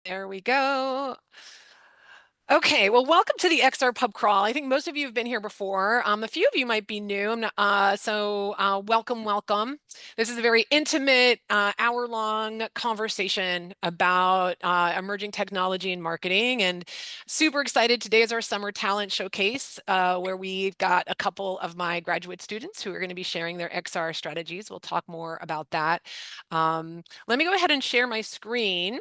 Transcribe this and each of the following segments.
There we go. Okay, well, welcome to the XR Pub Crawl. I think most of you have been here before. A few of you might be new. Welcome, welcome. This is a very intimate, hour-long conversation about emerging technology and marketing. And super excited. Today is our summer talent showcase, where we've got a couple of my graduate students who are going to be sharing their XR strategies. We'll talk more about that. Let me go ahead and share my screen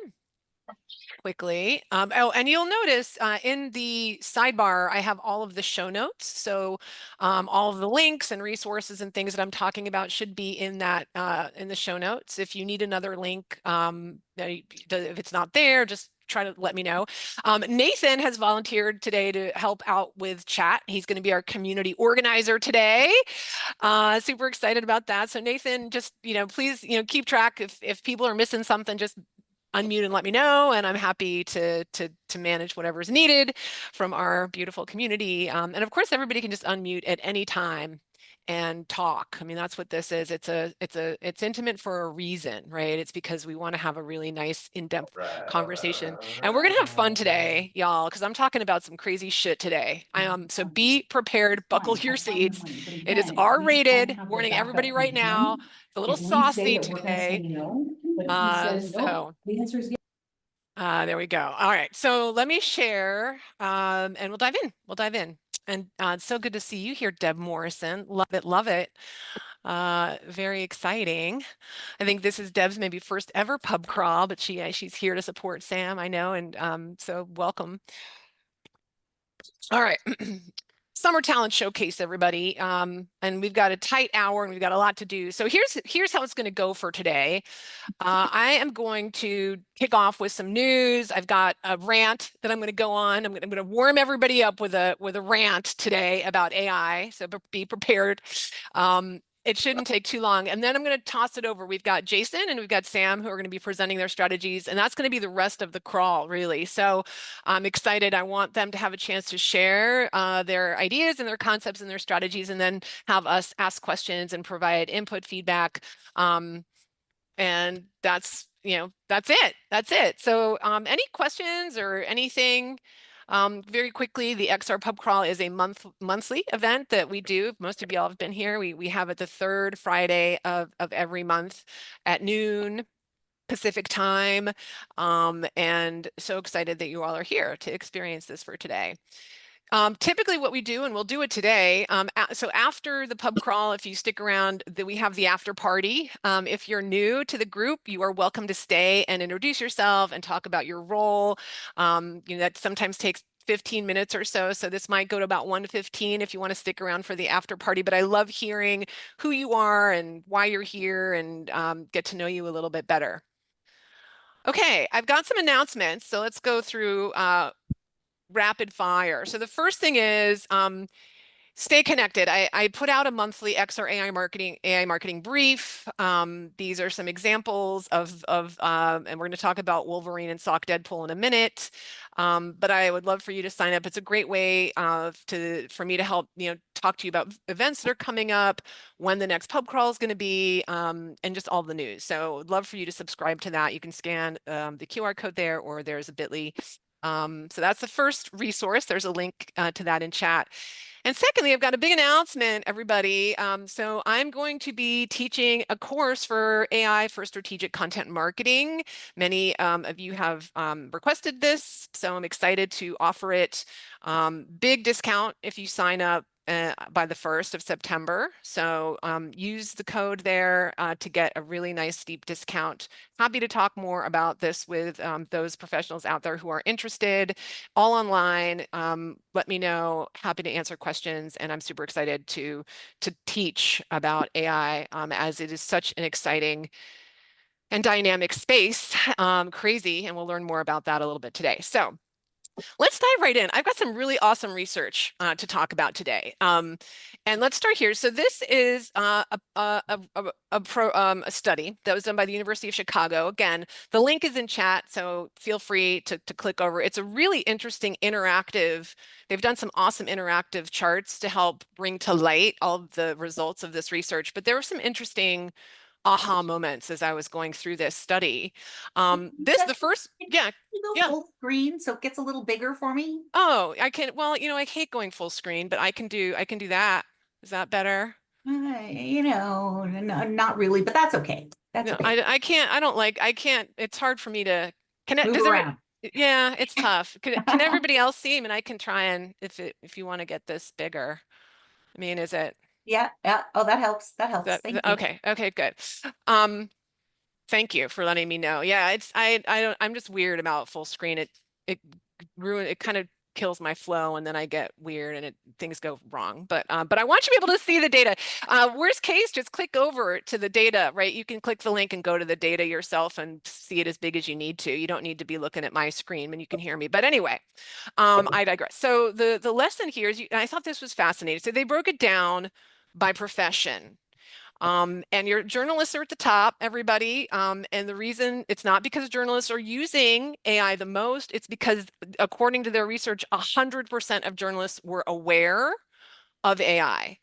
quickly. And you'll notice in the sidebar, I have all of the show notes. So all of the links and resources and things that I'm talking about should be in that in the show notes. If you need another link, if it's not there, just try to let me know. Nathan has volunteered today to help out with chat. He's going to be our community organizer today. Super excited about that. So Nathan, just, please, keep track if people are missing something, just unmute and let me know, and I'm happy to manage whatever's needed from our beautiful community. And of course, everybody can just unmute at any time and talk. I mean, that's what this is. It's intimate for a reason, right? It's because we want to have a really nice in-depth conversation. And we're gonna have fun today, y'all, because I'm talking about some crazy shit today. So be prepared, buckle your seats. It is R-rated, warning everybody right now. It's a little saucy today. Uh, so there we go. All right. So let me share and we'll dive in. We'll dive in. And it's so good to see you here, Deb Morrison. Love it. Love it. Very exciting. I think this is Deb's maybe first ever pub crawl, but she's here to support Sam, I know. And so welcome. All right. Summer Talent Showcase, everybody. And we've got a tight hour and we've got a lot to do. So here's how it's going to go for today. I am going to kick off with some news. I've got a rant that I'm going to go on. I'm going to warm everybody up with a rant today about AI. So be prepared. It shouldn't take too long. And then I'm going to toss it over. We've got Jason and we've got Sam who are going to be presenting their strategies. And that's going to be the rest of the crawl, really. So I'm excited. I want them to have a chance to share their ideas and their concepts and their strategies, and then have us ask questions and provide input feedback. And that's it. That's it. So any questions or anything? Very quickly, the XR Pub Crawl is a monthly event that we do. Most of y'all have been here. We have it the third Friday of every month at noon Pacific time. And so excited that you all are here to experience this for today. Typically what we do, and we'll do it today, so after the pub crawl, if you stick around, we have the after party. If you're new to the group, you are welcome to stay and introduce yourself and talk about your role. That sometimes takes 15 minutes or so. So this might go to about 1 to 15 if you want to stick around for the after party. But I love hearing who you are and why you're here, and get to know you a little bit better. Okay, I've got some announcements. So let's go through rapid fire. So the first thing is stay connected. I put out a monthly XR AI marketing brief. These are some examples and we're going to talk about Wolverine and Sock Deadpool in a minute. But I would love for you to sign up. It's a great way for me to help talk to you about events that are coming up, when the next pub crawl is going to be, and just all the news. So I'd love for you to subscribe to that. You can scan the QR code there, or there's a bit.ly. So that's the first resource. There's a link to that in chat. And secondly, I've got a big announcement, everybody. So I'm going to be teaching a course for AI for strategic content marketing. Many of you have requested this, so I'm excited to offer it. Big discount if you sign up by the 1st of September. So use the code there to get a really nice steep discount. Happy to talk more about this with those professionals out there who are interested. All online. Let me know. Happy to answer questions, and I'm super excited to teach about AI as it is such an exciting and dynamic space. Crazy, and we'll learn more about that a little bit today. So let's dive right in. I've got some really awesome research to talk about today. And let's start here. So this is a study that was done by the University of Chicago. Again, the link is in chat, so feel free to click over. It's a really interesting interactive. They've done some awesome interactive charts to help bring to light all of the results of this research. But there were some interesting aha moments as I was going through this study. The first, Can yeah, you go yeah. full screen so it gets a little bigger for me? Oh, I can, well, I hate going full screen, but I can do that. Is that better? Not really, but that's okay. That's No, okay. I don't like, I can't, it's hard for me to, Move does every, around. yeah, it's tough. Can everybody else see? I mean, I can try and, if you want to get this bigger, I mean, is it, Yeah, yeah. Oh, that helps. That helps. Thank you. okay, okay, good. Um, Thank you for letting me know. Yeah, I'm just weird about full screen. It it kind of kills my flow and then I get weird and things go wrong. But I want you to be able to see the data. Worst case, just click over to the data, right? You can click the link and go to the data yourself and see it as big as you need to. You don't need to be looking at my screen and you can hear me. But anyway, I digress. So the lesson here is, and I thought this was fascinating. So they broke it down by profession. And your journalists are at the top, everybody. And the reason it's not because journalists are using AI the most, it's because according to their research, 100% of journalists were aware of AI.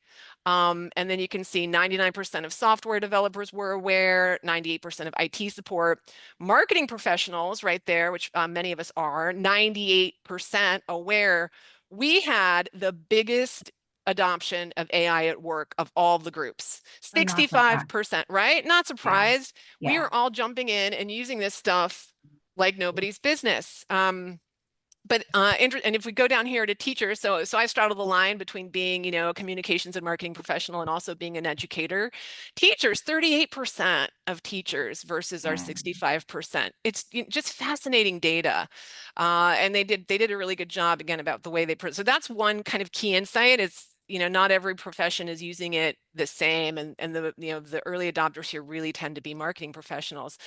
And then you can see 99% of software developers were aware, 98% of IT support, marketing professionals right there, which many of us are, 98% aware. We had the biggest adoption of AI at work of all the groups, I'm not surprised. 65%, right? Not Yeah, surprised. We yeah. are all jumping in and using this stuff like nobody's business. And if we go down here to teachers, so I straddle the line between being, a communications and marketing professional and also being an educator. Teachers, 38% of teachers versus our Yeah. 65%. It's just fascinating data. And they did a really good job again about the way so that's one kind of key insight is, not every profession is using it the same. And the early adopters here really tend to be marketing professionals.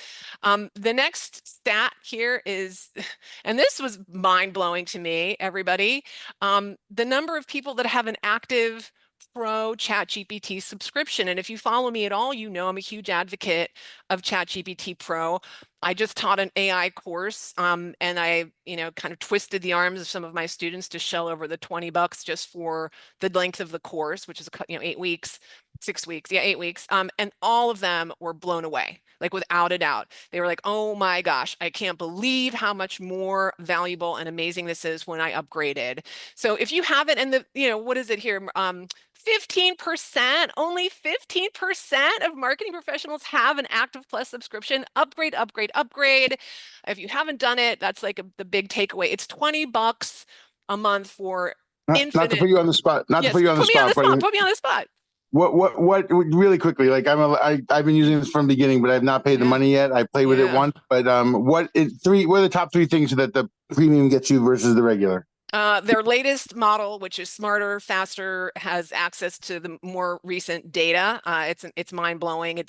The next stat here is, and this was mind blowing to me, everybody, the number of people that have an active Pro ChatGPT subscription. And if you follow me at all, I'm a huge advocate of ChatGPT Pro. I just taught an AI course, and I, kind of twisted the arms of some of my students to shell over the $20 just for the length of the course, which is 8 weeks, 6 weeks, yeah, 8 weeks. And all of them were blown away, like without a doubt. They were like, oh my gosh, I can't believe how much more valuable and amazing this is when I upgraded. So if you haven't, and what is it here? 15%, only 15% of marketing professionals have an Active Plus subscription. Upgrade, upgrade, upgrade. If you haven't done it, that's like the big takeaway. It's $20 a month for Not to infinite. put you on the spot, not to Yes, put you on the put me on the spot, but spot. Put me on the spot. what really quickly, like I've been using this from the beginning, but I've not paid the Yeah. money yet. I played with it Yeah. once, but what are the top three things that the premium gets you versus the regular? Their latest model, which is smarter, faster, has access to the more recent data. It's mind blowing.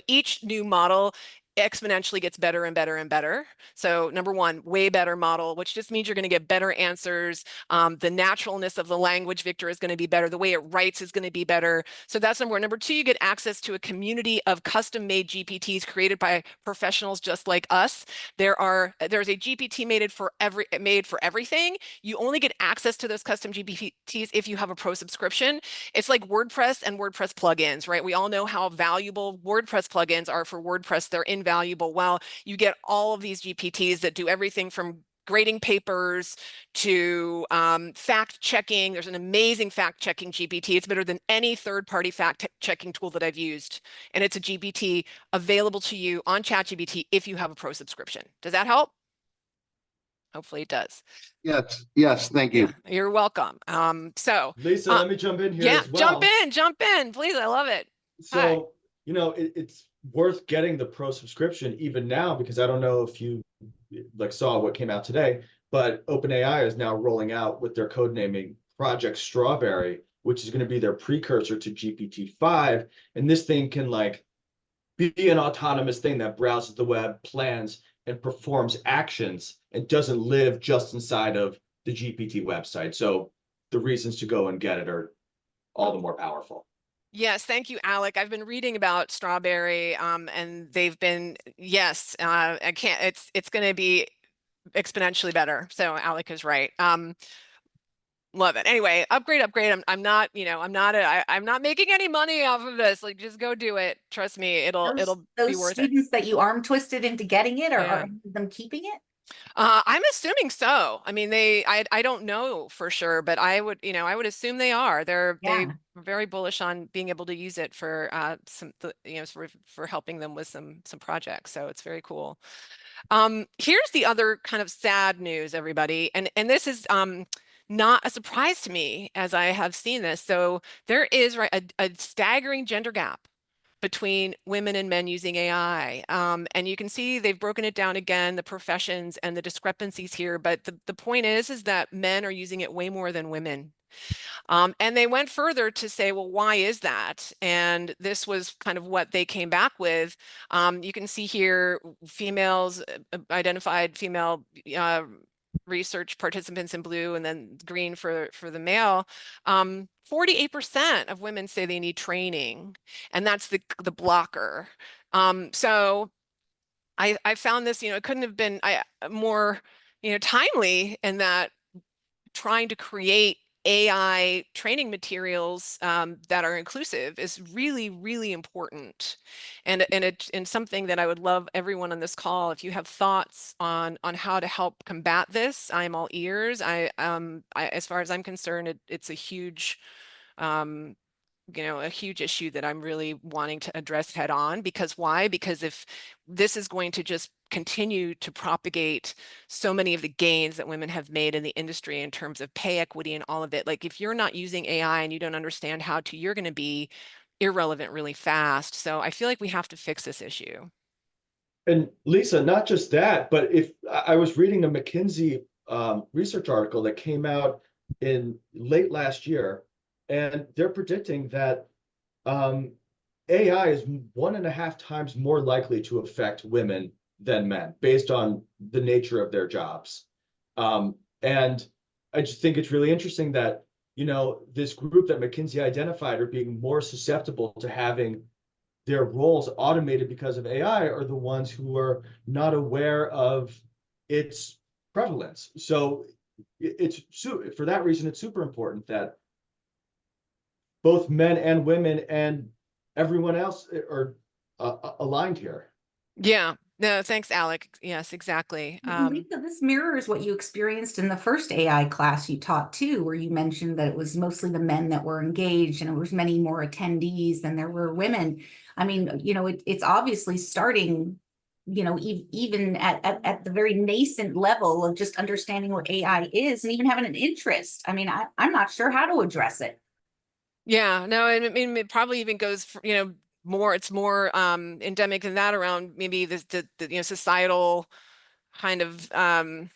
Each new model exponentially gets better and better and better. So number one, way better model, which just means you're going to get better answers. The naturalness of the language, Victor, is going to be better. The way it writes is going to be better. So that's number one. Number two, you get access to a community of custom-made GPTs created by professionals just like us. There's a GPT made for everything. You only get access to those custom GPTs if you have a pro subscription. It's like WordPress and WordPress plugins, right? We all know how valuable WordPress plugins are for WordPress. They're invaluable. Well, you get all of these GPTs that do everything from grading papers to fact checking. There's an amazing fact checking GPT. It's better than any third-party fact checking tool that I've used. And it's a GPT available to you on ChatGPT if you have a pro subscription. Does that help? Hopefully it does. Yes, thank Yeah, you. you're welcome. Lisa, Uh, let me jump in here yeah, as well. jump in, please. I love it. Hi. So, it's worth getting the pro subscription even now because I don't know if you saw what came out today, but OpenAI is now rolling out with their code naming Project Strawberry, which is going to be their precursor to GPT-5. And this thing can be an autonomous thing that browses the web, plans, and performs actions and doesn't live just inside of the GPT website. So the reasons to go and get it are all the more powerful. Yes, thank you, Alec. I've been reading about Strawberry, and they've been, yes, I can't, it's going to be exponentially better. So Alec is right. Love it. Anyway, upgrade. I'm not, I'm not making any money off of this. Like, just go do it. Trust me, it'll be Those worth it. students that you arm twisted into getting it, or Yeah. are them keeping it? I'm assuming so. I mean, I don't know for sure, but I would, I would assume they are. They're very bullish on being able to use it for for helping them with some projects. So it's very cool. Here's the other kind of sad news, everybody, and this is not a surprise to me as I have seen this. So there is a staggering gender gap between women and men using AI. And you can see they've broken it down again, the professions and the discrepancies here. But the point is that men are using it way more than women. And they went further to say, well, why is that? And this was kind of what they came back with. You can see here, females, identified female research participants in blue, and then green for the male. 48% of women say they need training, and that's the blocker. So I found this, it couldn't have been more, timely in that trying to create AI training materials that are inclusive is really, really important, and something that I would love everyone on this call. If you have thoughts on how to help combat this, I'm all ears. As far as I'm concerned, it's a huge a huge issue that I'm really wanting to address head on. Because why? Because if this is going to just continue to propagate so many of the gains that women have made in the industry in terms of pay equity and all of it, like if you're not using AI and you don't understand how to, you're going to be irrelevant really fast. So I feel like we have to fix this issue. And Lisa, not just that, but if I was reading a McKinsey research article that came out in late last year, and they're predicting that AI is 1.5 times more likely to affect women than men based on the nature of their jobs. And I just think it's really interesting that, this group that McKinsey identified are being more susceptible to having their roles automated because of AI are the ones who are not aware of its prevalence. So it's for that reason, it's super important that both men and women and everyone else are aligned here. Yeah. No, thanks, Alec. Yes, exactly. Lisa, this mirrors what you experienced in the first AI class you taught too, where you mentioned that it was mostly the men that were engaged and it was many more attendees than there were women. I mean, it's obviously starting, even at the very nascent level of just understanding what AI is and even having an interest. I mean, I'm not sure how to address it. Yeah, no, I mean, it probably even goes for, it's more endemic than that around maybe the societal kind of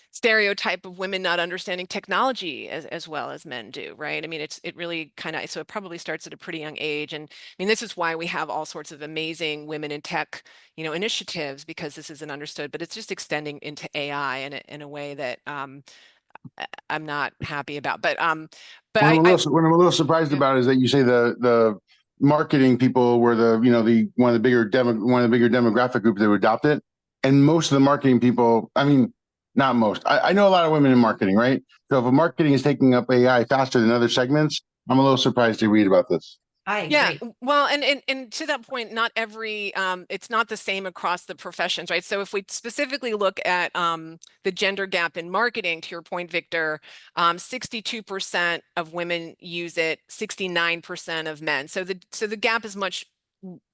stereotype of women not understanding technology as well as men do, right? I mean, it really kind of, so it probably starts at a pretty young age. And I mean, this is why we have all sorts of amazing women in tech, initiatives, because this isn't understood, but it's just extending into AI in a way that I'm not happy about. But what I'm a little surprised about is that you say the marketing people were one of the bigger demographic groups that would adopt it, and most of the marketing people, I mean, not most. I know a lot of women in marketing, right? So if a marketing is taking up AI faster than other segments, I'm a little surprised to read about this. I agree. Yeah, well, and to that point, not every it's not the same across the professions, right? So if we specifically look at the gender gap in marketing, to your point, Victor, 62% of women use it, 69% of men. So the gap is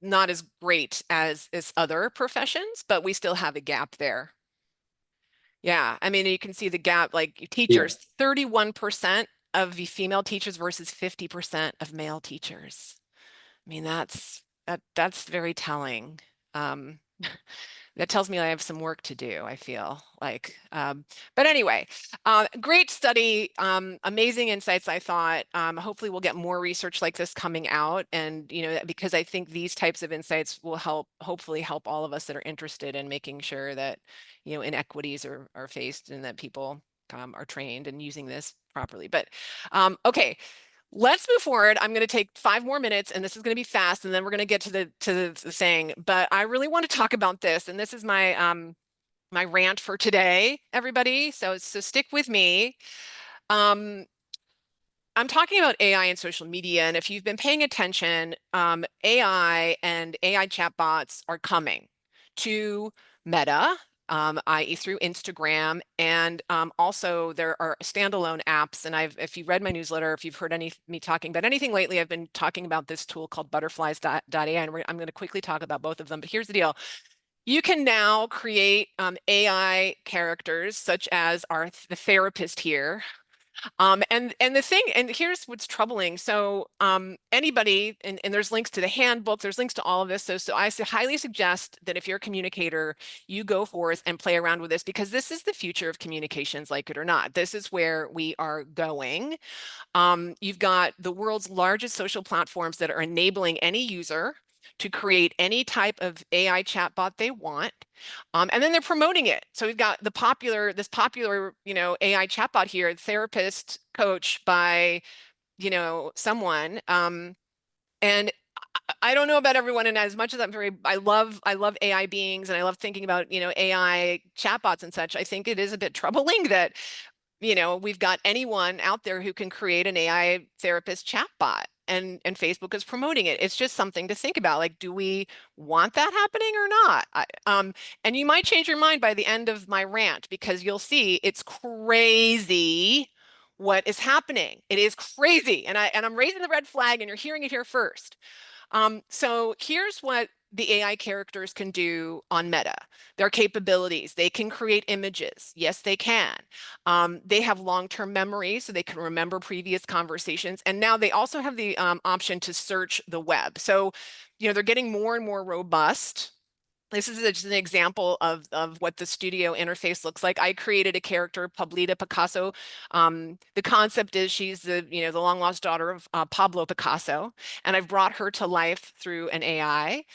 not as great as other professions, but we still have a gap there. Yeah, I mean, you can see the gap, like teachers, 31% of the female teachers versus 50% of male teachers. I mean, that's very telling. That tells me I have some work to do, I feel like. But anyway, great study, amazing insights, I thought. Hopefully we'll get more research like this coming out. And, because I think these types of insights will hopefully help all of us that are interested in making sure that, inequities are faced and that people are trained and using this properly. But okay. Let's move forward. I'm going to take 5 more minutes, and this is going to be fast, and then we're going to get to the saying. But I really want to talk about this, and this is my my rant for today, everybody. So stick with me. I'm talking about AI and social media, and if you've been paying attention, AI and AI chatbots are coming to Meta, i.e. through Instagram, and also there are standalone apps. And if you read my newsletter, if you've heard me talking about anything lately, I've been talking about this tool called Butterflies.ai, and I'm going to quickly talk about both of them. But here's the deal. You can now create AI characters such as the therapist here. And the thing, and here's what's troubling. So anybody, and there's links to the handbook, there's links to all of this. So I highly suggest that if you're a communicator, you go forth and play around with this, because this is the future of communications, like it or not. This is where we are going. You've got the world's largest social platforms that are enabling any user to create any type of AI chatbot they want. And then they're promoting it. So we've got this popular, AI chatbot here, therapist coach by, someone. And I don't know about everyone, and as much as I love AI beings, and I love thinking about, AI chatbots and such, I think it is a bit troubling that we've got anyone out there who can create an AI therapist chatbot, and Facebook is promoting it. It's just something to think about. Like, do we want that happening or not? And you might change your mind by the end of my rant, because you'll see it's crazy what is happening. It is crazy, and I'm raising the red flag, and you're hearing it here first. So here's what the AI characters can do on Meta. Their capabilities: they can create images. Yes, they can. They have long-term memory, so they can remember previous conversations. And now they also have the option to search the web. So, they're getting more and more robust. This is just an example of what the studio interface looks like. I created a character, PablitaPicasso. The concept is she's the long lost daughter of Pablo Picasso, and I've brought her to life through an AI.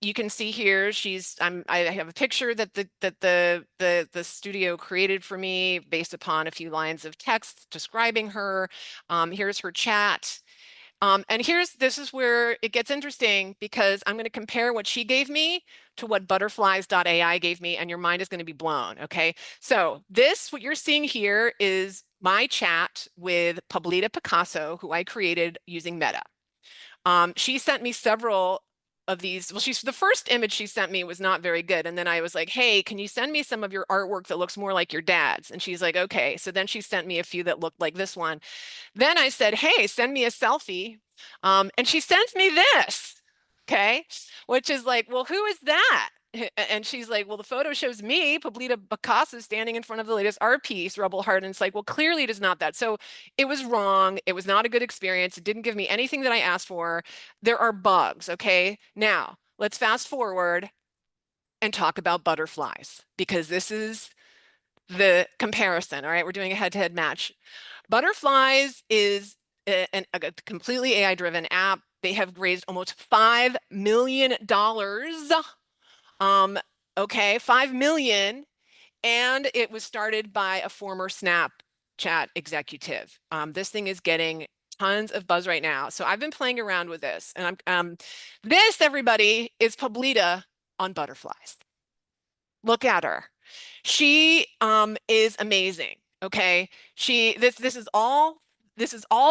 You can see here I have a picture that the studio created for me based upon a few lines of text describing her. Here's her chat. And this is where it gets interesting, because I'm going to compare what she gave me to what Butterflies.ai gave me, and your mind is going to be blown. Okay. So what you're seeing here is my chat with PablitaPicasso, who I created using Meta. She sent me several of these. Well, the first image she sent me was not very good. And then I was like, hey, can you send me some of your artwork that looks more like your dad's? And she's like, okay. So then she sent me a few that looked like this one. Then I said, hey, send me a selfie. And she sends me this, okay, which is like, well, who is that? And she's like, well, the photo shows me, PablitaPicasso, standing in front of the latest art piece, Rebel Heart. And it's like, well, clearly it is not that. So it was wrong. It was not a good experience. It didn't give me anything that I asked for. There are bugs, okay? Now, let's fast forward and talk about butterflies, because this is the comparison. All right, we're doing a head-to-head match. Butterflies is a completely AI-driven app. They have raised almost $5 million. Okay, 5 million. And it was started by a former Snapchat executive. This thing is getting tons of buzz right now. So I've been playing around with this. And this, everybody, is Pablita on Butterflies. Look at her. She is amazing. Okay. This is all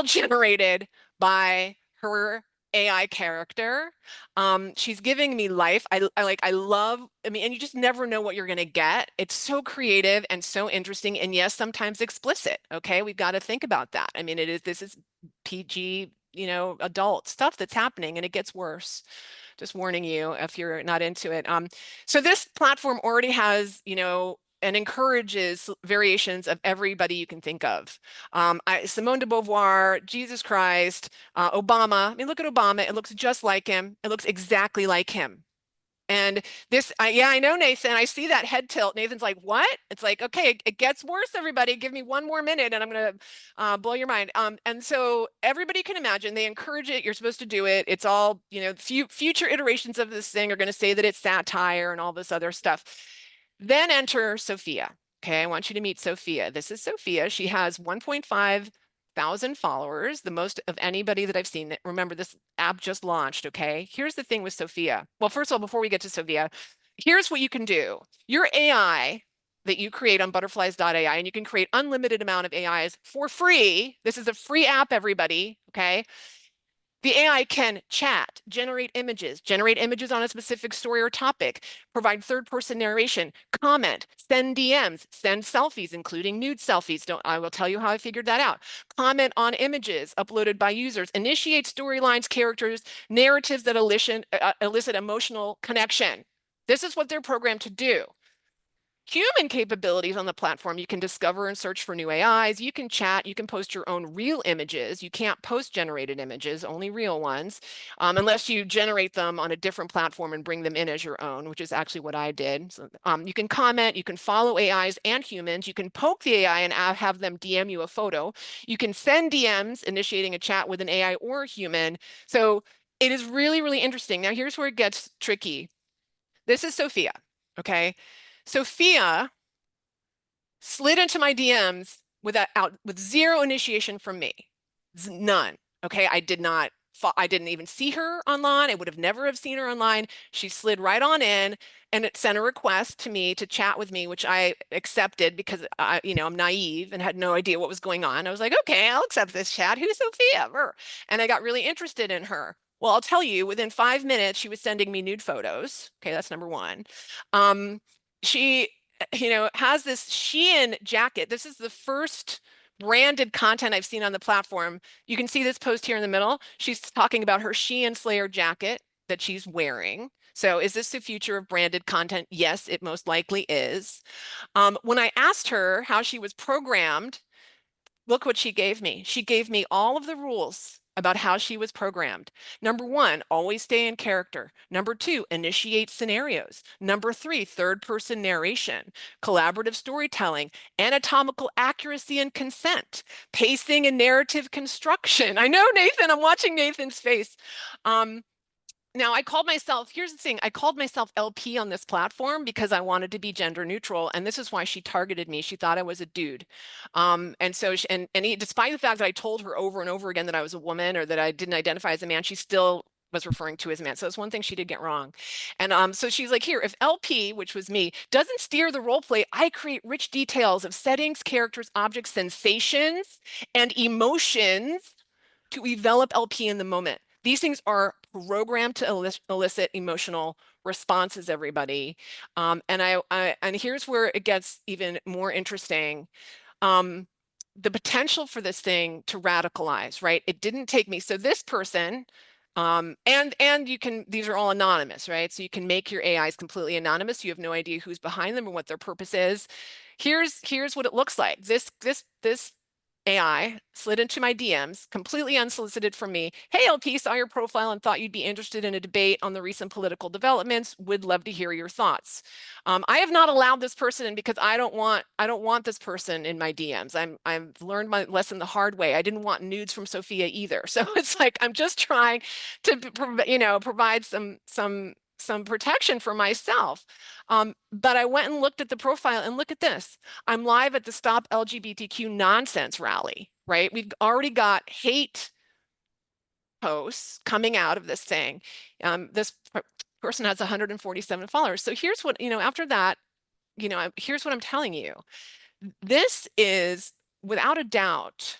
generated by her AI character. She's giving me life. I love, I mean, and you just never know what you're gonna get. It's so creative and so interesting, and yes, sometimes explicit. Okay, we've got to think about that. I mean, this is PG, adult stuff that's happening, and it gets worse. Just warning you if you're not into it. So this platform already has, and encourages variations of everybody you can think of. Simone de Beauvoir, Jesus Christ, Obama. I mean, look at Obama. It looks just like him. It looks exactly like him. And yeah, I know, Nathan. I see that head tilt. Nathan's like, what? It's like, okay, it gets worse, everybody. Give me one more minute and I'm going to blow your mind. And so everybody can imagine, they encourage it. You're supposed to do it. It's all, future iterations of this thing are going to say that it's satire and all this other stuff. Then enter Sophia. Okay, I want you to meet Sophia. This is Sophia. She has 1.5 thousand followers, the most of anybody that I've seen. Remember, this app just launched, okay? Here's the thing with Sophia. Well, first of all, before we get to Sophia, here's what you can do. Your AI that you create on Butterflies.ai, and you can create unlimited amount of AIs for free. This is a free app, everybody, okay? The AI can chat, generate images on a specific story or topic, provide third-person narration, comment, send DMs, send selfies, including nude selfies. I will tell you how I figured that out. Comment on images uploaded by users, initiate storylines, characters, narratives that elicit emotional connection. This is what they're programmed to do. Human capabilities on the platform, you can discover and search for new AIs, you can chat, you can post your own real images. You can't post generated images, only real ones, unless you generate them on a different platform and bring them in as your own, which is actually what I did. So, you can comment, you can follow AIs and humans, you can poke the AI and have them DM you a photo. You can send DMs initiating a chat with an AI or a human. So it is really, really interesting. Now here's where it gets tricky. This is Sophia, okay? Sophia slid into my DMs with zero initiation from me. None. Okay. I didn't even see her online. I would have never have seen her online. She slid right on in and it sent a request to me to chat with me, which I accepted because I'm naive and had no idea what was going on. I was like, okay, I'll accept this chat. Who's Sophia? And I got really interested in her. Well, I'll tell you, within 5 minutes, she was sending me nude photos. Okay, that's number one. She has this Shein jacket. This is the first branded content I've seen on the platform. You can see this post here in the middle. She's talking about her Shein Slayer jacket that she's wearing. So is this the future of branded content? Yes, it most likely is. When I asked her how she was programmed, look what she gave me. She gave me all of the rules about how she was programmed. Number 1, always stay in character. Number 2, initiate scenarios. Number 3, third-person narration, collaborative storytelling, anatomical accuracy and consent, pacing and narrative construction. I know, Nathan, I'm watching Nathan's face. Now I called myself, here's the thing, I called myself LP on this platform because I wanted to be gender neutral. And this is why she targeted me. She thought I was a dude. And so, despite the fact that I told her over and over again that I was a woman or that I didn't identify as a man, she still was referring to as a man. So it's one thing she did get wrong. And so she's like, here, if LP, which was me, doesn't steer the role play, I create rich details of settings, characters, objects, sensations, and emotions to envelop LP in the moment. These things are programmed to elicit emotional responses, everybody. And here's where it gets even more interesting. The potential for this thing to radicalize, right? It didn't take me. So this person, and you can, these are all anonymous, right? So you can make your AIs completely anonymous. You have no idea who's behind them or what their purpose is. Here's what it looks like. This AI slid into my DMs, completely unsolicited from me. Hey, LP, saw your profile and thought you'd be interested in a debate on the recent political developments. Would love to hear your thoughts. I have not allowed this person in because I don't want this person in my DMs. I've learned my lesson the hard way. I didn't want nudes from Sophia either. So it's like I'm just trying to provide some protection for myself. But I went and looked at the profile and look at this. I'm live at the Stop LGBTQ Nonsense rally, right? We've already got hate posts coming out of this thing. This person has 147 followers. So here's what, after that, here's what I'm telling you. This is without a doubt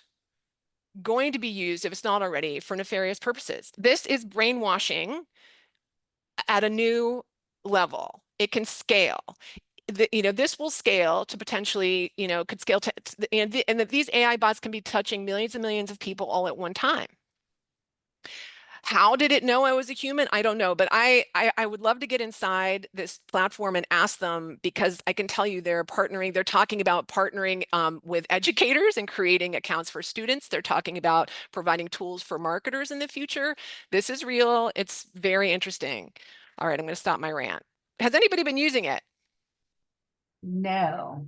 going to be used, if it's not already, for nefarious purposes. This is brainwashing at a new level. It can scale. This will scale to potentially, could scale to, and these AI bots can be touching millions and millions of people all at one time. How did it know I was a human? I don't know, but I would love to get inside this platform and ask them, because I can tell you they're talking about partnering with educators and creating accounts for students. They're talking about providing tools for marketers in the future. This is real. It's very interesting. All right, I'm going to stop my rant. Has anybody been using it? No.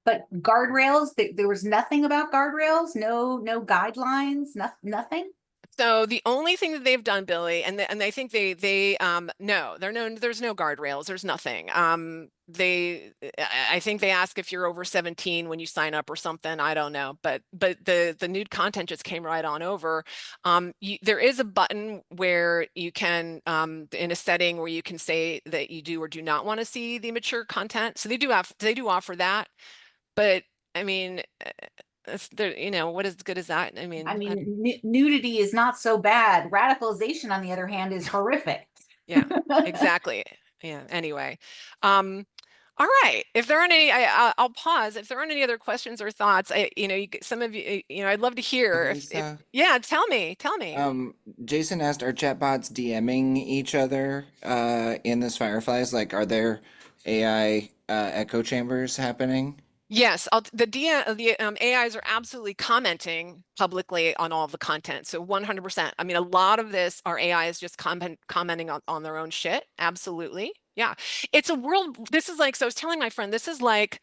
But guardrails, there was nothing about guardrails, no guidelines, nothing. So the only thing that they've done, Billy, and I think there's no guardrails, there's nothing. I think they ask if you're over 17 when you sign up or something. I don't know, but the nude content just came right on over. There is a button where you can in a setting where you can say that you do or do not want to see the mature content. So they do offer that, but I mean, what is good as that? I mean, nudity is not so bad. Radicalization, on the other hand, is horrific. yeah, exactly. Yeah. Anyway, all right. If there aren't any, I'll pause. If there aren't any other questions or thoughts, some of you, I'd love to hear. Yeah, tell me. Jason asked, are chatbots DMing each other in this Fireflies? Like, are there AI echo chambers happening? Yes, the AIs are absolutely commenting publicly on all of the content. So 100%. I mean, a lot of this, our AI is just commenting on their own shit. Absolutely. Yeah. It's a world. This is like, so I was telling my friend, this is like,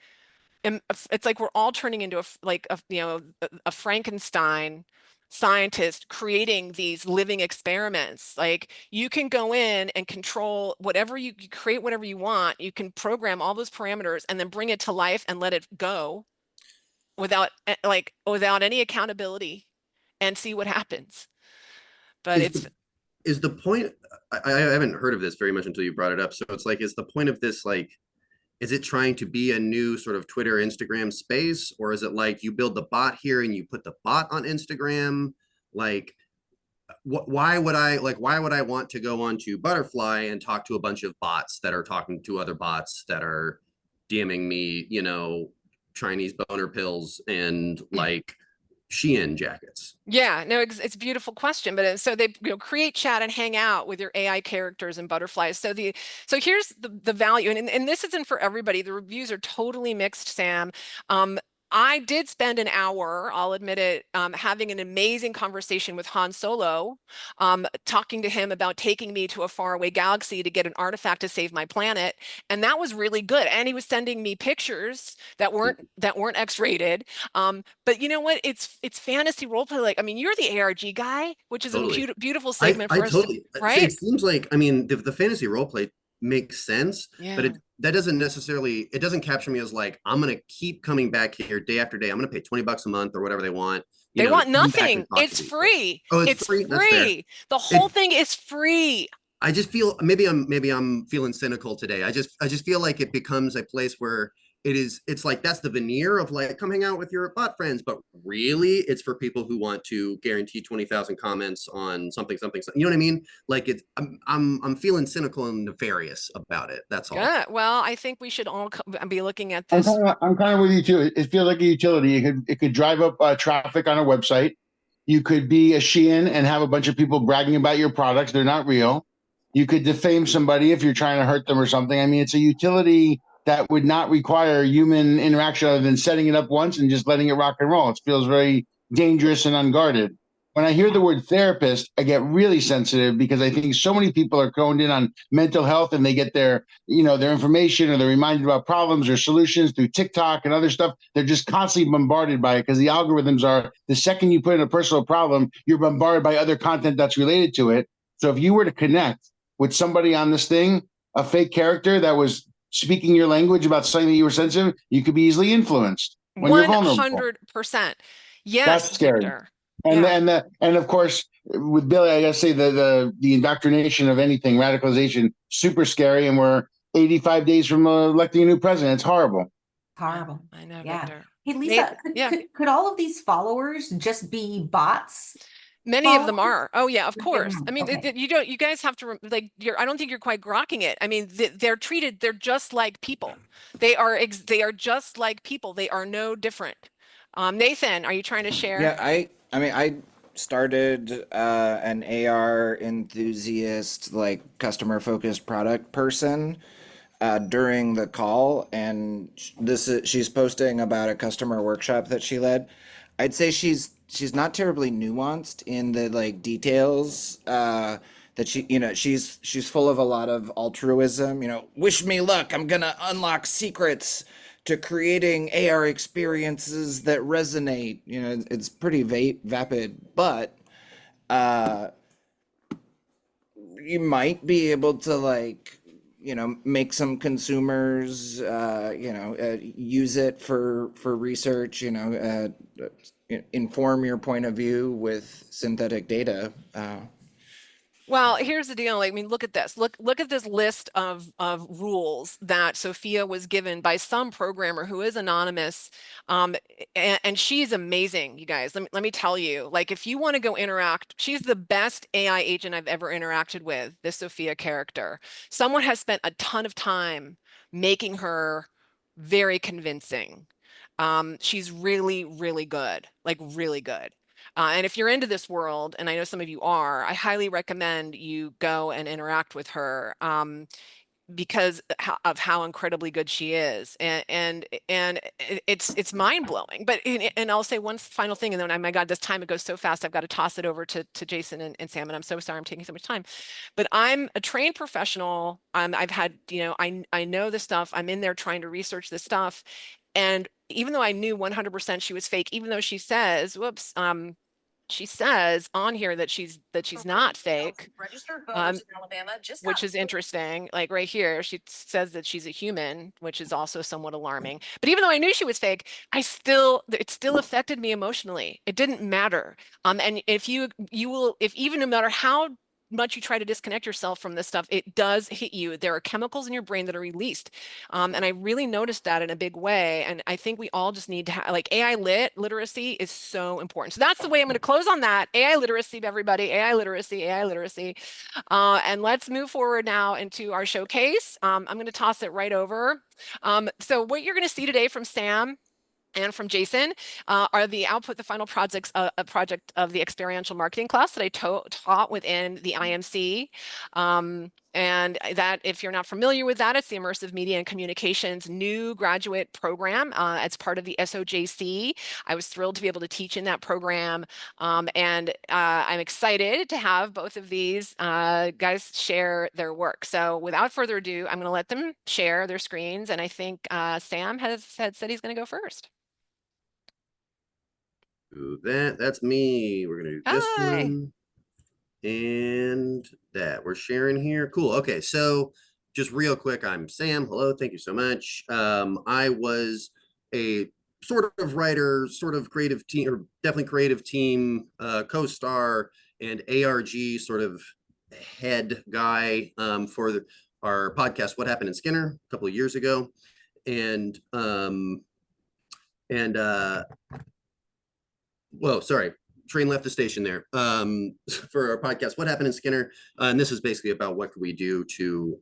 it's like we're all turning into a Frankenstein scientist creating these living experiments. Like you can go in and control whatever you create, whatever you want. You can program all those parameters and then bring it to life and let it go without any accountability and see what happens. But is the point, I haven't heard of this very much until you brought it up. So it's like, is the point of this like, is it trying to be a new sort of Twitter, Instagram space? Or is it like you build the bot here and you put the bot on Instagram? Like, why would I want to go onto Butterfly and talk to a bunch of bots that are talking to other bots that are DMing me, Chinese boner pills and like Shein jackets? Yeah, no, it's a beautiful question. But so they create chat and hang out with your AI characters and butterflies. So here's the value, and this isn't for everybody. The reviews are totally mixed, Sam. I did spend an hour, I'll admit it, having an amazing conversation with Han Solo, talking to him about taking me to a faraway galaxy to get an artifact to save my planet, and that was really good. And he was sending me pictures that weren't X-rated. But you know what? It's fantasy roleplay. Like, I mean, you're the ARG guy, which is Totally. a beautiful segment I for us, totally, right? it seems like, I mean, the fantasy role play makes sense, Yeah. but that doesn't necessarily, it doesn't capture me as like, I'm going to keep coming back here day after day. I'm going to pay $20 a month or whatever they want. They want to come back nothing. and talk It's to me. free. Oh, it's free? That's fair. The whole thing is free. I just feel maybe I'm feeling cynical today. I just feel like it becomes a place where it's like that's the veneer of like come hang out with your bot friends, but really it's for people who want to guarantee 20,000 comments on something. You know what I mean? Like I'm feeling cynical and nefarious about it. That's all. Good. Well, I think we should all be looking at this. I'm kind of with you too. It feels like a utility. It could drive up traffic on a website. You could be a Shein and have a bunch of people bragging about your products. They're not real. You could defame somebody if you're trying to hurt them or something. I mean, it's a utility that would not require human interaction other than setting it up once and just letting it rock and roll. It feels very dangerous and unguarded. When I hear the word therapist, I get really sensitive because I think so many people are honed in on mental health and they get their information or they're reminded about problems or solutions through TikTok and other stuff. They're just constantly bombarded by it because the algorithms are the second you put in a personal problem, you're bombarded by other content that's related to it. So if you were to connect with somebody on this thing, a fake character that was speaking your language about something that you were sensitive, you could be easily influenced when you're vulnerable. 100%. Yes, that's scary. Victor. And of course, with Billy, I gotta say the indoctrination of anything, radicalization, super scary. And we're 85 days from electing a new president. It's horrible. Horrible. I know, yeah. Victor. Hey, Lisa, could all of these followers just be bots? Many of them are. Oh yeah, of course. I mean, okay. you guys have to I don't think you're quite grokking it. I mean, they're just like people. They are just like people. They are no different. Nathan, are you trying to share? Yeah, I started an AR enthusiast, like customer focused product person during the call, and she's posting about a customer workshop that she led. I'd say she's not terribly nuanced in the like details that she's full of a lot of altruism, wish me luck, I'm gonna unlock secrets to creating AR experiences that resonate. It's pretty vapid, but you might be able to like make some consumers, use it for research, inform your point of view with synthetic data. Well, here's the deal. I mean, look at this. Look at this list of rules that Sophia was given by some programmer who is anonymous. And she's amazing, you guys. Let me tell you, like, if you want to go interact, she's the best AI agent I've ever interacted with, this Sophia character. Someone has spent a ton of time making her very convincing. She's really, really good, like really good. And if you're into this world, and I know some of you are, I highly recommend you go and interact with her, because of how incredibly good she is, and it's mind blowing. But and I'll say one final thing, and then, oh my God, this time it goes so fast. I've got to toss it over to Jason and Sam, and I'm so sorry I'm taking so much time. But I'm a trained professional. I've had, I know this stuff. I'm in there trying to research this stuff, and even though I knew 100% she was fake, even though she says, whoops, she says on here that she's not fake, which is interesting. Like right here, she says that she's a human, which is also somewhat alarming. But even though I knew she was fake, it still affected me emotionally. It didn't matter. And if you will, if even no matter how much you try to disconnect yourself from this stuff, it does hit you. There are chemicals in your brain that are released. And I really noticed that in a big way. And I think we all just need to have, like, AI literacy is so important. So that's the way I'm going to close on that. AI literacy, everybody, AI literacy, AI literacy. And let's move forward now into our showcase. I'm going to toss it right over. So what you're going to see today from Sam and from Jason are the final projects, a project of the experiential marketing class that I taught within the IMC. And that, if you're not familiar with that, it's the Immersive Media and Communications new graduate program. It's part of the SOJC. I was thrilled to be able to teach in that program. And I'm excited to have both of these guys share their work. So without further ado, I'm going to let them share their screens. And I think Sam had said he's going to go first. Do that. That's me. We're gonna do this one and that. We're sharing here. Cool. Okay, so just real quick, I'm Sam. Hello, thank you so much. I was a sort of writer, sort of creative team, or definitely creative team, co-star, and ARG sort of head guy for our podcast, What Happened in Skinner, a couple of years ago, and whoa, sorry, train left the station there. For our podcast, What Happened in Skinner? And this is basically about what can we do to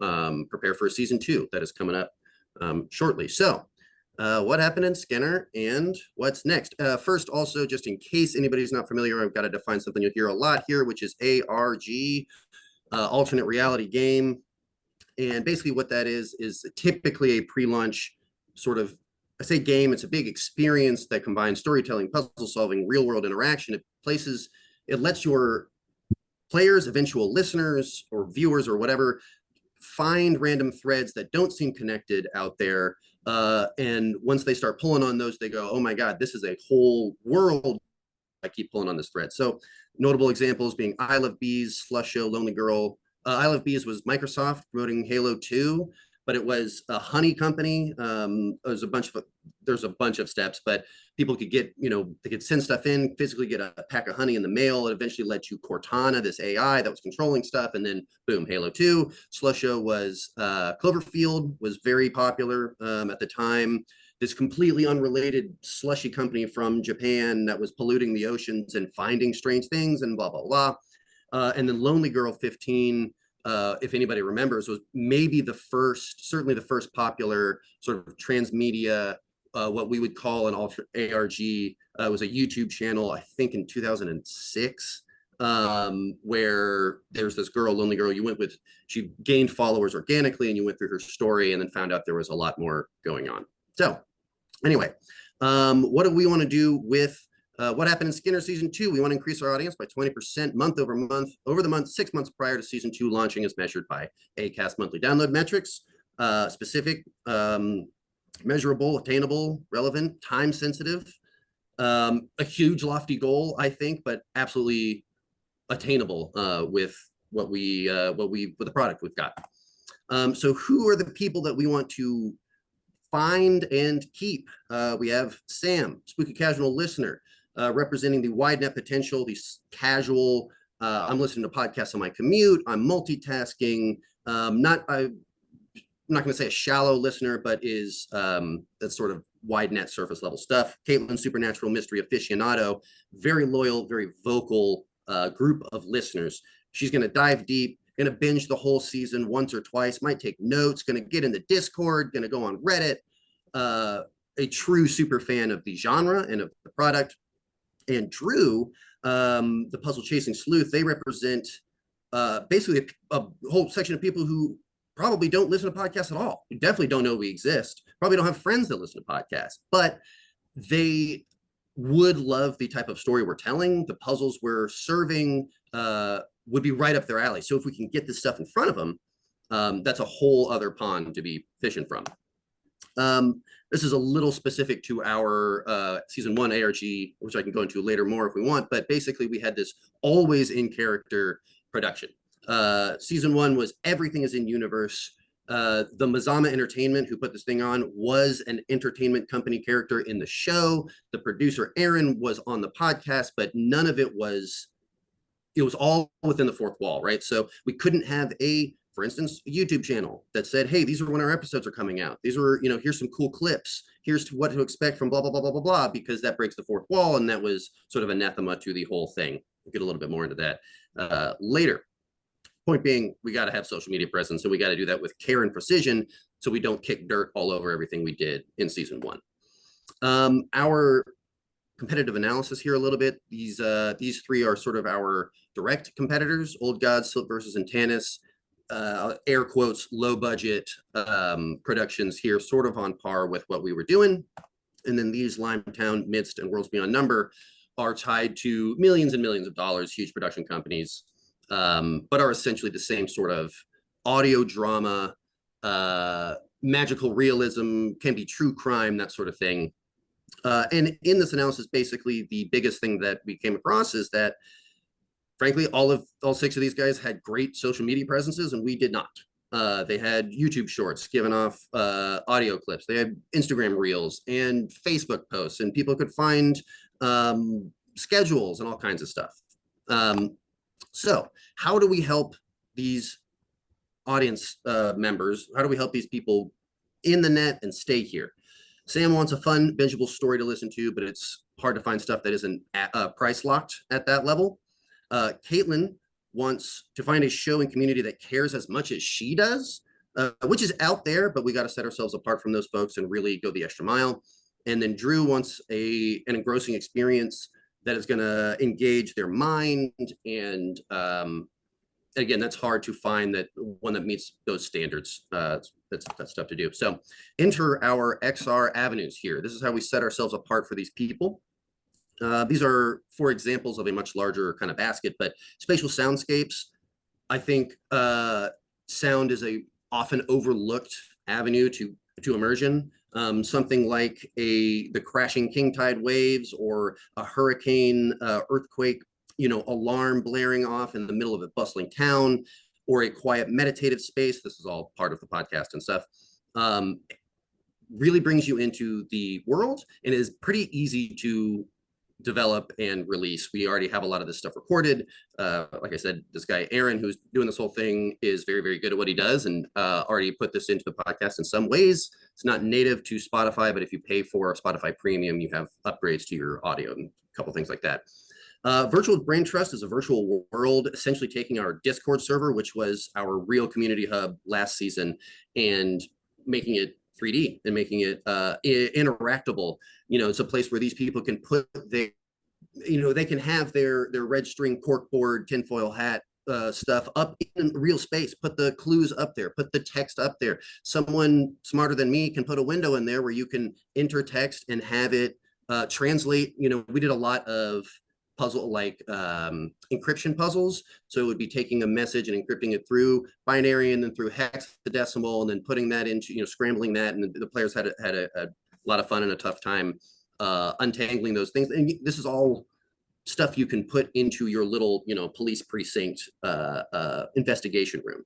prepare for season 2 that is coming up shortly. So what happened in Skinner and what's next? First, also, just in case anybody's not familiar, I've got to define something you'll hear a lot here, which is ARG, alternate reality game. And basically what that is typically a pre-launch sort of, I say game, it's a big experience that combines storytelling, puzzle solving, real world interaction. It lets your players, eventual listeners or viewers or whatever, find random threads that don't seem connected out there. And once they start pulling on those, they go, oh my God, this is a whole world. I keep pulling on this thread. So notable examples being I Love Bees, Slush Show, Lonely Girl. I Love Bees was Microsoft promoting Halo 2. But it was a honey company. There's a bunch of steps, but people could get, they could send stuff in, physically get a pack of honey in the mail. It eventually led to Cortana, this AI that was controlling stuff. And then boom, Halo 2. Slusho was Cloverfield, was very popular at the time. This completely unrelated slushy company from Japan that was polluting the oceans and finding strange things and blah, blah, blah. And then Lonely Girl 15, if anybody remembers, was maybe certainly the first popular sort of transmedia, what we would call an ARG. It was a YouTube channel, I think in 2006, where there's this girl, Lonely Girl, she gained followers organically, and you went through her story and then found out there was a lot more going on. So anyway, what do we want to do with What Happened in Skinner season 2? We want to increase our audience by 20% month over month, over the month, 6 months prior to season 2 launching, as measured by Acast monthly download metrics, specific, measurable, attainable, relevant, time sensitive, a huge lofty goal, I think, but absolutely attainable with the product we've got. So who are the people that we want to find and keep? We have Sam, spooky casual listener, representing the wide net potential, these casual, I'm listening to podcasts on my commute, I'm multitasking, I'm not going to say a shallow listener, but is that sort of wide net surface level stuff. Caitlin, supernatural mystery aficionado, very loyal, very vocal group of listeners. She's going to dive deep, going to binge the whole season once or twice, might take notes, going to get in the Discord, going to go on Reddit. A true super fan of the genre and of the product. And Drew, the puzzle chasing sleuth, they represent basically a whole section of people who probably don't listen to podcasts at all. You definitely don't know we exist. Probably don't have friends that listen to podcasts, but they would love the type of story we're telling. The puzzles we're serving would be right up their alley. So if we can get this stuff in front of them, that's a whole other pond to be fishing from. This is a little specific to our season 1 ARG, which I can go into later more if we want, but basically we had this always in character production. Season 1 was everything is in universe. The Mazama Entertainment, who put this thing on, was an entertainment company character in the show. The producer, Aaron, was on the podcast, but none of it was all within the fourth wall, right? So we couldn't have for instance, a YouTube channel that said, hey, these are when our episodes are coming out. These are, here's some cool clips. Here's what to expect from blah, blah, blah, blah, blah, blah, because that breaks the fourth wall. And that was sort of anathema to the whole thing. We'll get a little bit more into that later. Point being, we got to have social media presence, and we got to do that with care and precision so we don't kick dirt all over everything we did in season 1. Our competitive analysis here a little bit. These three are sort of our direct competitors: Old Gods, Slip versus Antanis. Air quotes, low budget productions here, sort of on par with what we were doing. And then these Limetown, Midst, and Worlds Beyond Number are tied to millions and millions of dollars, huge production companies, but are essentially the same sort of audio drama, magical realism, can be true crime, that sort of thing. And in this analysis, basically, the biggest thing that we came across is that frankly, all 6 of these guys had great social media presences, and we did not. They had YouTube shorts giving off audio clips. They had Instagram reels and Facebook posts, and people could find schedules and all kinds of stuff. So how do we help these audience members? How do we help these people in the net and stay here? Sam wants a fun, bingeable story to listen to, but it's hard to find stuff that isn't price locked at that level. Caitlin wants to find a show and community that cares as much as she does, which is out there, but we got to set ourselves apart from those folks and really go the extra mile. And then Drew wants an engrossing experience that is going to engage their mind. And again, that's hard to find that one that meets those standards. That's tough to do. So enter our XR avenues here. This is how we set ourselves apart for these people. These are 4 examples of a much larger kind of basket, but spatial soundscapes, I think sound is a often overlooked avenue to immersion. Something like the crashing king tide waves or a hurricane, earthquake, alarm blaring off in the middle of a bustling town, or a quiet meditative space. This is all part of the podcast and stuff. Really brings you into the world and is pretty easy to develop and release. We already have a lot of this stuff recorded. Like I said, this guy, Aaron, who's doing this whole thing, is very, very good at what he does, and already put this into the podcast in some ways. It's not native to Spotify, but if you pay for Spotify Premium, you have upgrades to your audio and a couple things like that. Virtual Brain Trust is a virtual world, essentially taking our Discord server, which was our real community hub last season, and making it 3D and making it interactable. It's a place where these people can put they can have their red string corkboard tinfoil hat stuff up in real space, put the clues up there, put the text up there. Someone smarter than me can put a window in there where you can enter text and have it translate. We did a lot of puzzle like encryption puzzles. So it would be taking a message and encrypting it through binary and then through hexadecimal and then putting that into, scrambling that. And the players had a lot of fun and a tough time untangling those things. And this is all stuff you can put into your little, police precinct investigation room.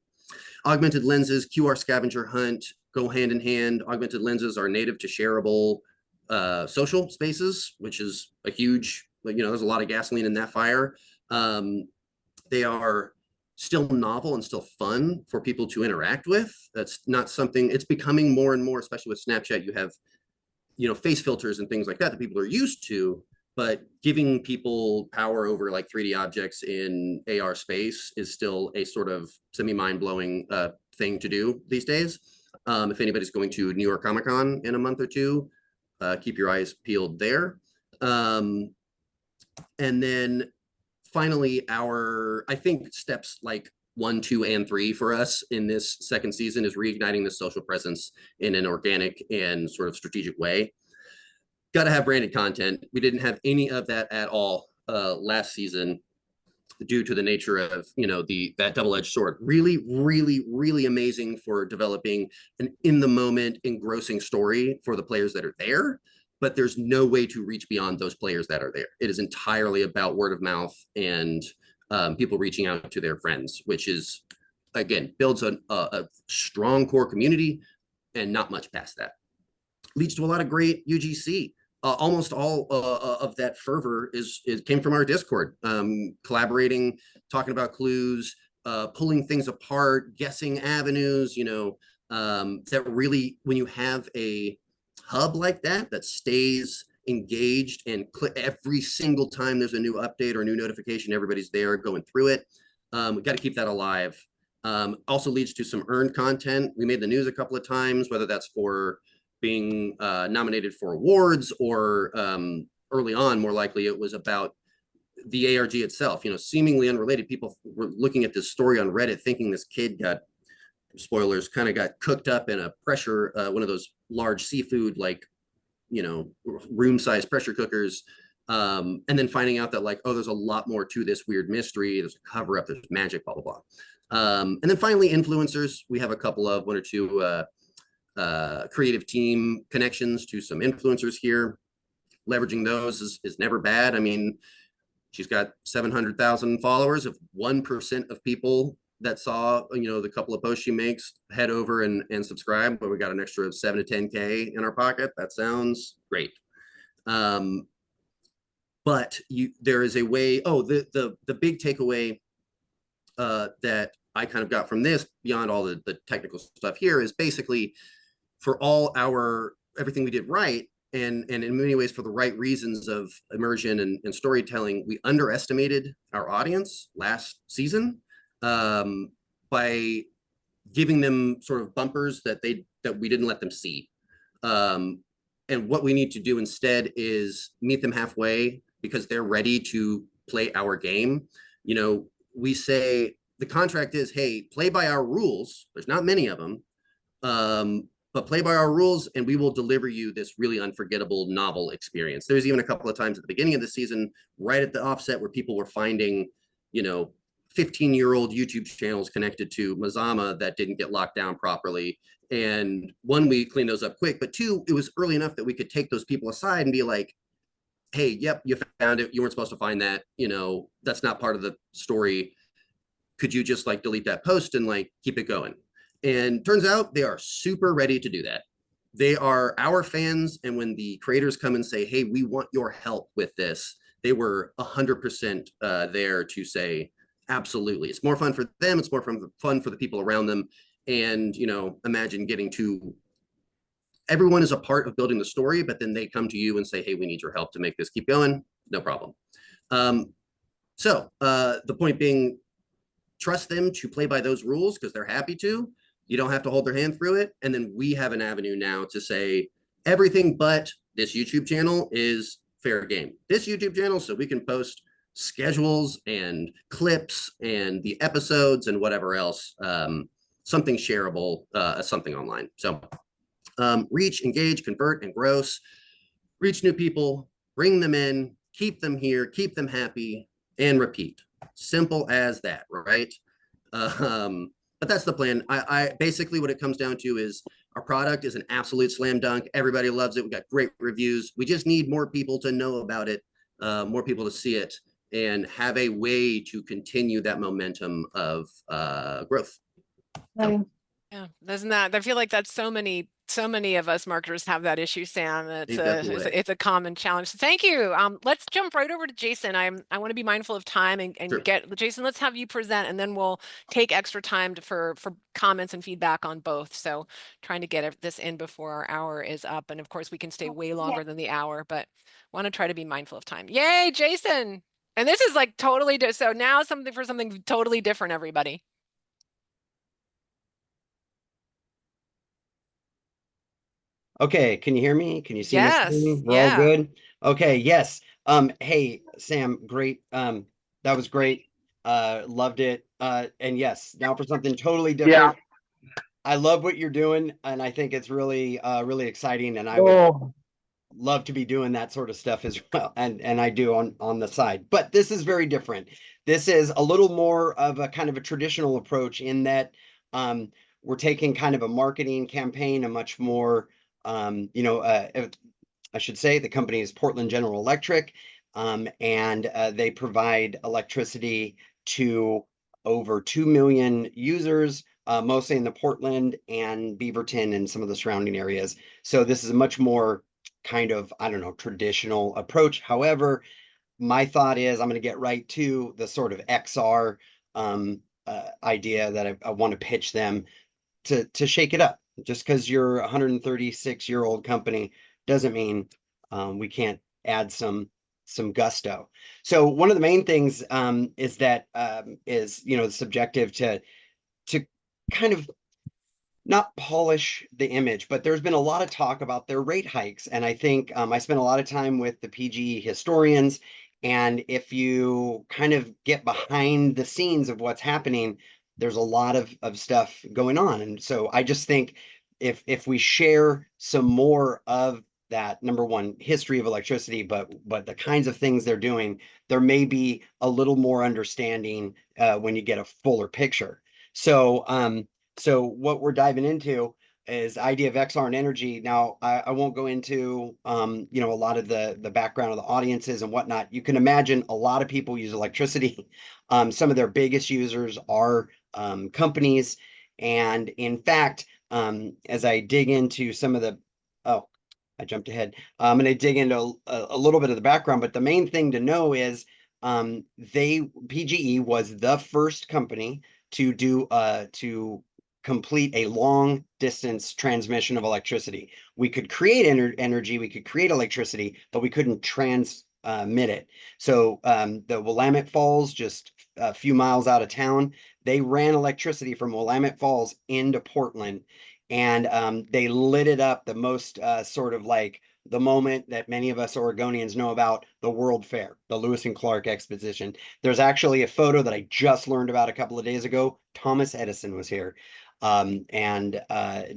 Augmented lenses, QR scavenger hunt go hand in hand. Augmented lenses are native to shareable social spaces, which is a huge, there's a lot of gasoline in that fire. They are still novel and still fun for people to interact with. That's not something, it's becoming more and more, especially with Snapchat. You have, face filters and things like that people are used to, but giving people power over like 3D objects in AR space is still a sort of semi-mind-blowing thing to do these days. If anybody's going to New York Comic Con in a month or two, keep your eyes peeled there. And then finally, I think steps like 1, 2, and 3 for us in this second season is reigniting the social presence in an organic and sort of strategic way. Got to have branded content. We didn't have any of that at all last season due to the nature of, that double-edged sword. Really, really, really amazing for developing an in-the-moment, engrossing story for the players that are there, but there's no way to reach beyond those players that are there. It is entirely about word of mouth and people reaching out to their friends, which is, again, builds a strong core community and not much past that. Leads to a lot of great UGC. Almost all of that fervor came from our Discord, collaborating, talking about clues, pulling things apart, guessing avenues, that really, when you have a hub like that stays engaged and every single time there's a new update or a new notification, everybody's there going through it. We got to keep that alive. Also leads to some earned content. We made the news a couple of times, whether that's for being nominated for awards or early on, more likely it was about the ARG itself, seemingly unrelated. People were looking at this story on Reddit thinking this kid got, spoilers, kind of got cooked up in a pressure, one of those large seafood, room-sized pressure cookers. And then finding out that there's a lot more to this weird mystery. There's a cover up, there's magic, blah, blah, blah. And then finally, influencers. We have a couple of 1 or 2 creative team connections to some influencers here. Leveraging those is never bad. I mean, she's got 700,000 followers. If 1% of people that saw, the couple of posts she makes head over and subscribe, but we got an extra 7 to 10K in our pocket. That sounds great. But there is a way, the big takeaway that I kind of got from this, beyond all the technical stuff here, is basically for everything we did right, and in many ways for the right reasons of immersion and storytelling, we underestimated our audience last season by giving them sort of bumpers that we didn't let them see. And what we need to do instead is meet them halfway, because they're ready to play our game. We say the contract is, hey, play by our rules. There's not many of them, but play by our rules and we will deliver you this really unforgettable novel experience. There's even a couple of times at the beginning of the season, right at the offset, where people were finding, 15-year-old YouTube channels connected to Mazama that didn't get locked down properly. And 1, we cleaned those up quick, but 2, it was early enough that we could take those people aside and be like, hey, yep, you found it. You weren't supposed to find that. That's not part of the story. Could you just delete that post and keep it going? And turns out they are super ready to do that. They are our fans. And when the creators come and say, hey, we want your help with this, they were 100% there to say, absolutely. It's more fun for them. It's more fun for the people around them. And, imagine getting to, everyone is a part of building the story, but then they come to you and say, hey, we need your help to make this keep going. No problem. So the point being, trust them to play by those rules because they're happy to. You don't have to hold their hand through it. And then we have an avenue now to say everything but this YouTube channel is fair game. This YouTube channel, so we can post schedules and clips and the episodes and whatever else, something shareable, something online. So reach, engage, convert, and gross. Reach new people, bring them in, keep them here, keep them happy, and repeat. Simple as that, right? But that's the plan. I basically what it comes down to is our product is an absolute slam dunk. Everybody loves it. We got great reviews. We just need more people to know about it, more people to see it, and have a way to continue that momentum of growth. Yeah, doesn't that? I feel like that's so many of us marketers have that issue, Sam. Ain't that the way? It's a common challenge. So thank you. Let's jump right over to Jason. I want to be mindful of time and Sure. get Jason. Let's have you present, and then we'll take extra time for comments and feedback on both. So trying to get this in before our hour is up, and of course we can stay way longer than the hour, but want to try to be mindful of time. Yay, Jason! And this is like totally so now something totally different, everybody. Okay, can you hear me? Can you see my Yes, screen? We're all yeah. good? Okay, yes. Hey, Sam, great. That was great. Loved it. And yes, now for something totally different. I love what you're doing, and I think it's really really exciting, and I would love to be doing that sort of stuff as well. And I do on the side. But this is very different. This is a little more of a kind of a traditional approach in that we're taking kind of a marketing campaign, a much more I should say the company is Portland General Electric, and they provide electricity to over 2 million users, mostly in the Portland and Beaverton and some of the surrounding areas. So this is a much more kind of, I don't know, traditional approach. However, my thought is I'm going to get right to the sort of XR idea that I want to pitch them to shake it up. Just because you're a 136-year-old company doesn't mean we can't add some gusto. So one of the main things is that is subjective to kind of not polish the image, but there's been a lot of talk about their rate hikes. And I think I spent a lot of time with the PGE historians. And if you kind of get behind the scenes of what's happening, there's a lot of stuff going on. And so I just think if we share some more of that, number one, history of electricity, but the kinds of things they're doing, there may be a little more understanding when you get a fuller picture. So what we're diving into is idea of XR and energy. Now, I won't go into a lot of the background of the audiences and whatnot. You can imagine a lot of people use electricity. Some of their biggest users are companies. And in fact, as I dig into some of the, oh, I jumped ahead. I'm going to dig into a little bit of the background, but the main thing to know is PGE was the first company to complete a long distance transmission of electricity. We could create energy, we could create electricity, but we couldn't transmit it. So the Willamette Falls, just a few miles out of town, they ran electricity from Willamette Falls into Portland, and they lit it up, the most sort of like the moment that many of us Oregonians know about, the World Fair, the Lewis and Clark Exposition. There's actually a photo that I just learned about a couple of days ago. Thomas Edison was here and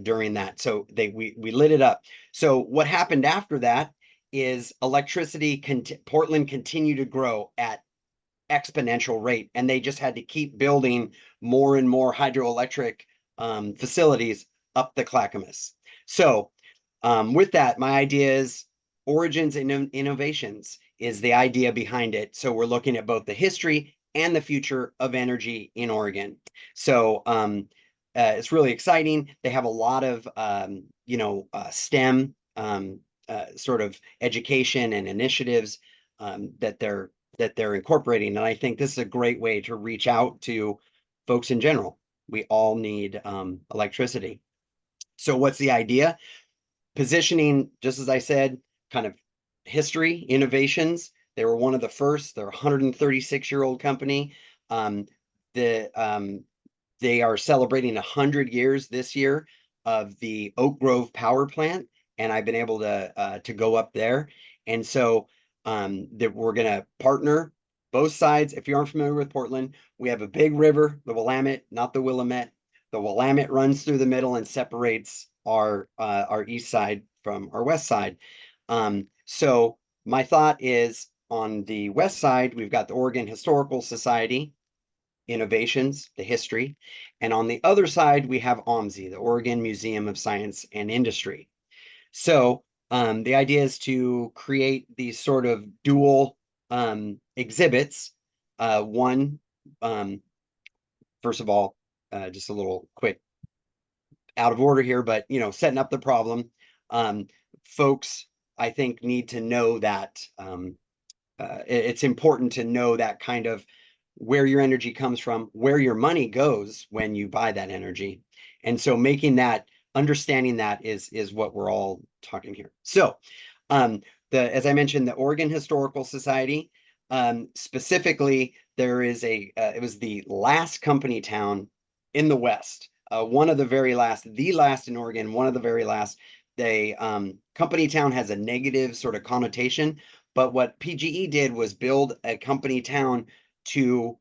during that. So we lit it up. So what happened after that is Portland continued to grow at exponential rate, and they just had to keep building more and more hydroelectric facilities up the Clackamas. So with that, my idea is origins and innovations is the idea behind it. So we're looking at both the history and the future of energy in Oregon. So it's really exciting. They have a lot of STEM sort of education and initiatives that they're incorporating, and I think this is a great way to reach out to folks in general. We all need electricity. So what's the idea? Positioning, just as I said, kind of history, innovations. They were one of the first. They're a 136-year-old company. They are celebrating 100 years this year of the Oak Grove power plant, and I've been able to go up there. And so that we're going to partner both sides. If you aren't familiar with Portland, we have a big river, the Willamette, not the Willamette. The Willamette runs through the middle and separates our east side from our west side. So my thought is on the west side, we've got the Oregon Historical Society, innovations, the history. And on the other side, we have OMSI, the Oregon Museum of Science and Industry. So the idea is to create these sort of dual exhibits. One, first of all, just a little quick out of order here, but setting up the problem. Folks, I think, need to know that it's important to know that kind of where your energy comes from, where your money goes when you buy that energy. And so making that, understanding that is what we're all talking here. So as I mentioned, the Oregon Historical Society, specifically, there is it was the last company town in the West, one of the very last, the last in Oregon, one of the very last. They company town has a negative sort of connotation, but what PGE did was build a company town to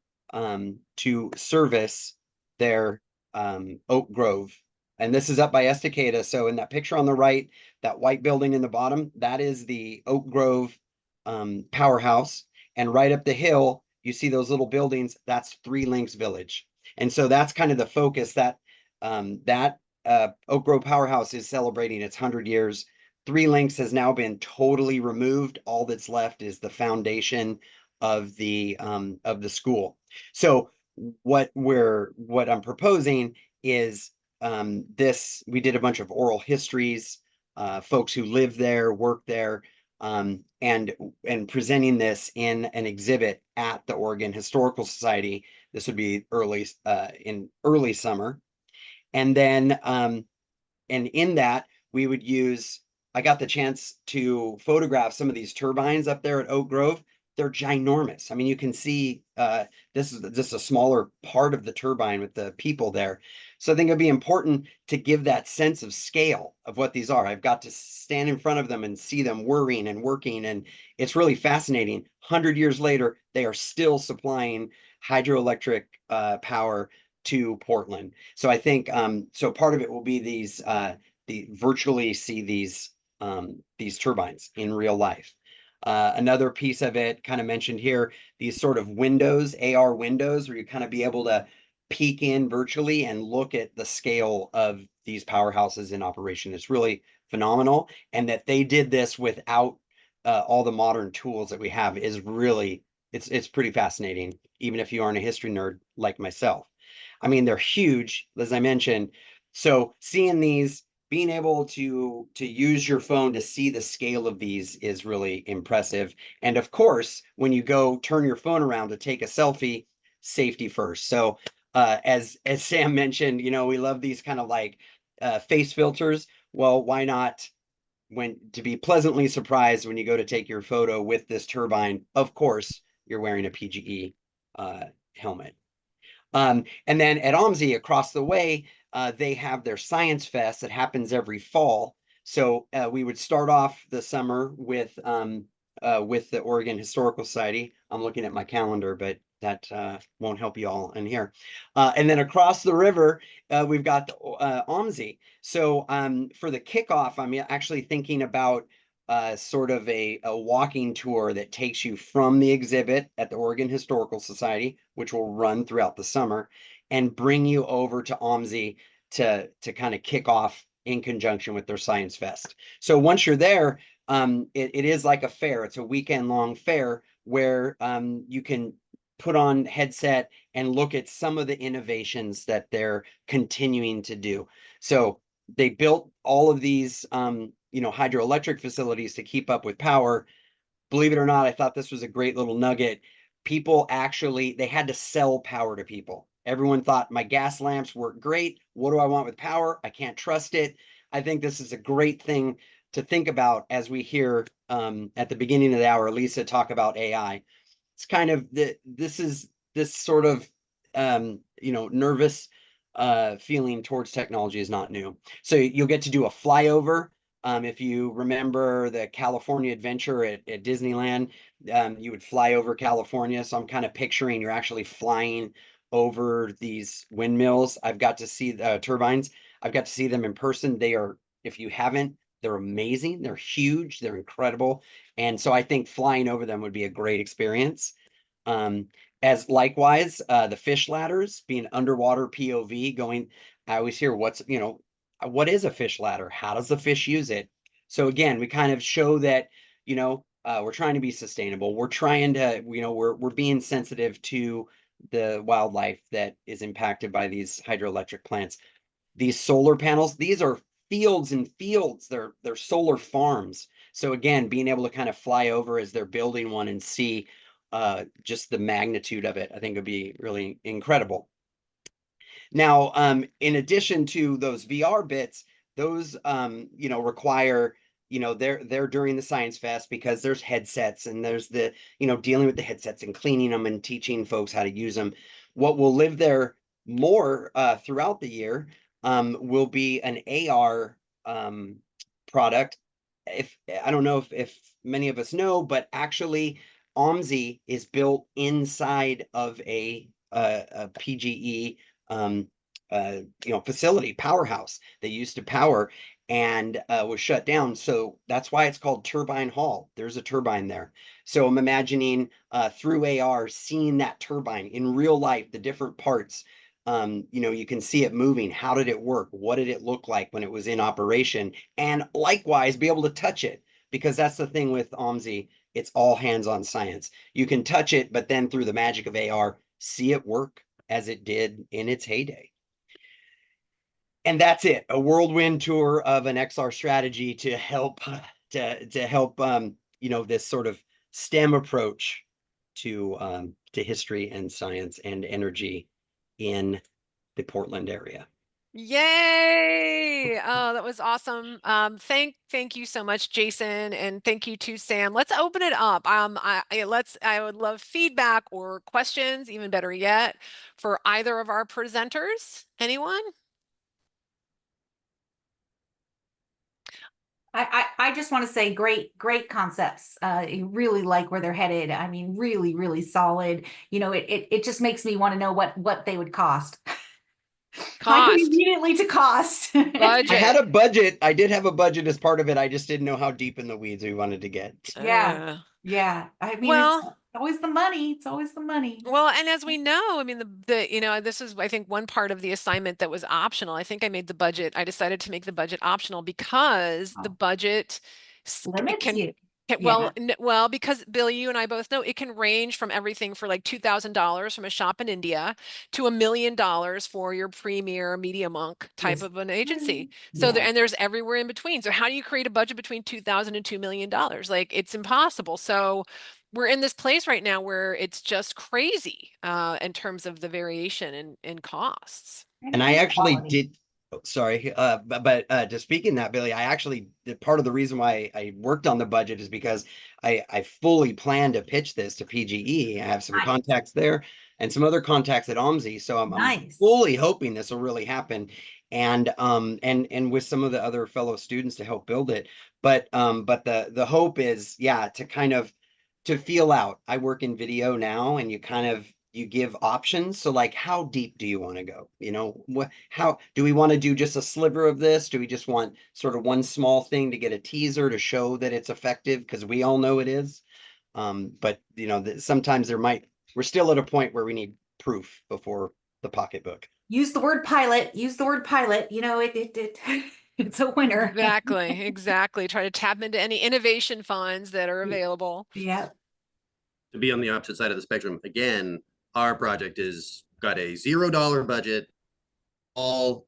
service their Oak Grove. And this is up by Estacada. So in that picture on the right, that white building in the bottom, that is the Oak Grove powerhouse. And right up the hill, you see those little buildings, that's Three Links Village. And so that's kind of the focus that Oak Grove powerhouse is celebrating its 100 years. Three Links has now been totally removed. All that's left is the foundation of the school. So what I'm proposing is we did a bunch of oral histories, folks who live there, work there, and presenting this in an exhibit at the Oregon Historical Society. This would be in early summer. And then and in that we would use, I got the chance to photograph some of these turbines up there at Oak Grove. They're ginormous. I mean, you can see this is just a smaller part of the turbine with the people there. So I think it'd be important to give that sense of scale of what these are. I've got to stand in front of them and see them whirring and working, and it's really fascinating. 100 years later, they are still supplying hydroelectric power to Portland. So I think so part of it will be virtually see these turbines in real life. Another piece of it kind of mentioned here, these sort of windows, AR windows, where you kind of be able to peek in virtually and look at the scale of these powerhouses in operation. It's really phenomenal. And that they did this without all the modern tools that we have is really, it's pretty fascinating, even if you aren't a history nerd like myself. I mean, they're huge, as I mentioned. So seeing these, being able to use your phone to see the scale of these is really impressive. And of course, when you go turn your phone around to take a selfie, safety first. So as Sam mentioned, we love these kind of like face filters. Well, why not to be pleasantly surprised when you go to take your photo with this turbine? Of course, you're wearing a PGE helmet. And then at OMSI across the way, they have their science fest that happens every fall. So we would start off the summer with the Oregon Historical Society. I'm looking at my calendar, but that won't help you all in here. And then across the river, we've got the OMSI. So for the kickoff, I'm actually thinking about sort of a walking tour that takes you from the exhibit at the Oregon Historical Society, which will run throughout the summer, and bring you over to OMSI to kind of kick off in conjunction with their Science Fest. So once you're there, it is like a fair. It's a weekend-long fair where you can put on headset and look at some of the innovations that they're continuing to do. So they built all of these hydroelectric facilities to keep up with power. Believe it or not, I thought this was a great little nugget. People actually, they had to sell power to people. Everyone thought my gas lamps work great. What do I want with power? I can't trust it. I think this is a great thing to think about as we hear at the beginning of the hour, Lisa talk about AI. It's kind of this sort of nervous feeling towards technology is not new. So you'll get to do a flyover. If you remember the California adventure at Disneyland, you would fly over California. So I'm kind of picturing you're actually flying over these windmills. I've got to see the turbines. I've got to see them in person. They are, if you haven't, they're amazing. They're huge. They're incredible. And so I think flying over them would be a great experience. As likewise, the fish ladders being underwater POV going, I always hear what is a fish ladder? How does the fish use it? So again, we kind of show that, we're trying to be sustainable. We're trying to, we're being sensitive to the wildlife that is impacted by these hydroelectric plants. these solar panels, these are fields and fields. They're solar farms. So again, being able to kind of fly over as they're building one and see just the magnitude of it, I think would be really incredible. Now, in addition to those VR bits, those require, they're during the Science Fest because there's headsets and there's the, dealing with the headsets and cleaning them and teaching folks how to use them. What will live there more throughout the year will be an AR product. If I don't know if many of us know, but actually OMSI is built inside of a PGE facility, powerhouse they used to power, and was shut down. So that's why it's called Turbine Hall. There's a turbine there. So I'm imagining through AR, seeing that turbine in real life, the different parts. You can see it moving. How did it work? What did it look like when it was in operation? And likewise, be able to touch it, because that's the thing with OMSI. It's all hands-on science. You can touch it, but then through the magic of AR, see it work as it did in its heyday. And that's it, a whirlwind tour of an XR strategy to help this sort of STEM approach to history and science and energy in the Portland area. Yay! Oh, that was awesome. Thank you so much, Jason, and thank you to Sam. Let's open it up. I would love feedback or questions, even better yet, for either of our presenters. Anyone? I just want to say great concepts. You really like where they're headed. I mean, really, really solid. It just makes me want to know what they would cost. I can Cost, immediately to cost. I had budget. a budget. I did have a budget as part of it. I just didn't know how deep in the weeds we wanted to get. Yeah. Yeah. I mean, it's Well, always the money. It's always the money. Well, and as we know, I mean, this is, I think, one part of the assignment that was optional. I think I made the budget. I decided to make the budget optional because the Oh, budget it limits you. well, Yeah. well, because Bill, you and I both know it can range from everything for like $2,000 from a shop in India to $1 million for your premier media monk type Yes. of an agency. So Yeah. and there's everywhere in between. So how do you create a budget between $2,000 and $2 million? Like it's impossible. So we're in this place right now where it's just crazy in terms of the variation in costs. And I And actually quality. did, sorry, but to speak in that, Billy, I actually, part of the reason why I worked on the budget is because I fully plan to pitch this to PGE. I have some Nice. contacts there and some other contacts at OMSI. So I'm Nice. fully hoping this will really happen. And with some of the other fellow students to help build it. But the hope is, yeah, to kind of to feel out. I work in video now, and you give options. So like, how deep do you want to go? How do we want to do just a sliver of this? Do we just want sort of one small thing to get a teaser to show that it's effective? Because we all know it is. But sometimes we're still at a point where we need proof before the pocketbook. Use the word pilot. Use the word pilot. It's a winner. Exactly. Try to tap into any innovation funds that are available. Yeah. To be on the opposite side of the spectrum, again, our project is got a $0 budget.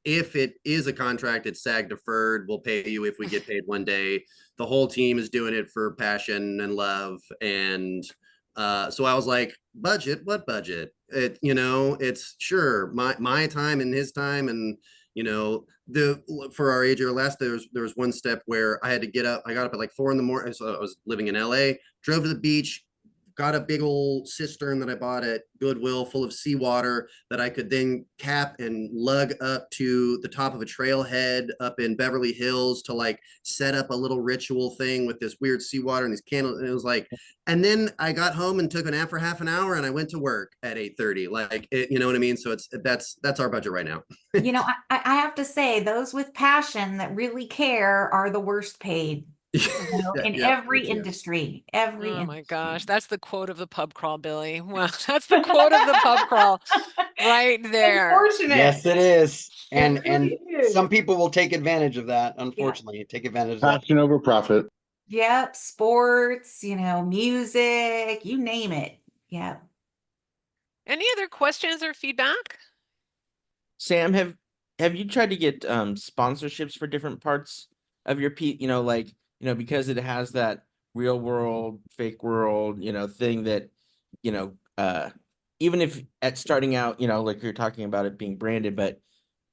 If it is a contract, it's SAG deferred. We'll pay you if we get paid one day. The whole team is doing it for passion and love. And so I was like, budget? What budget? It's sure my time and his time. And for our AJLS, there was one step where I had to get up. I got up at like 4 a.m. So I was living in LA, drove to the beach, got a big old cistern that I bought at Goodwill full of seawater that I could then cap and lug up to the top of a trailhead up in Beverly Hills to like set up a little ritual thing with this weird seawater and these candles. And it was like, and then I got home and took a nap for half an hour and I went to work at 8:30. Like, you know what I mean? So that's our budget right now. I have to say, those with passion that really care are the worst paid. In every industry, Oh my gosh, that's the quote of the pub crawl, Billy. Well, that's the quote of the pub crawl right there. Unfortunate. Yes, it is. And really is. some people will take advantage of that, unfortunately. Take advantage of that. Passion over profit. Yep, sports, music, you name it. Yeah. Any other questions or feedback? Sam, have you tried to get sponsorships for different parts of your like, because it has that real world, fake world, thing that, even if at starting out, like you're talking about it being branded, but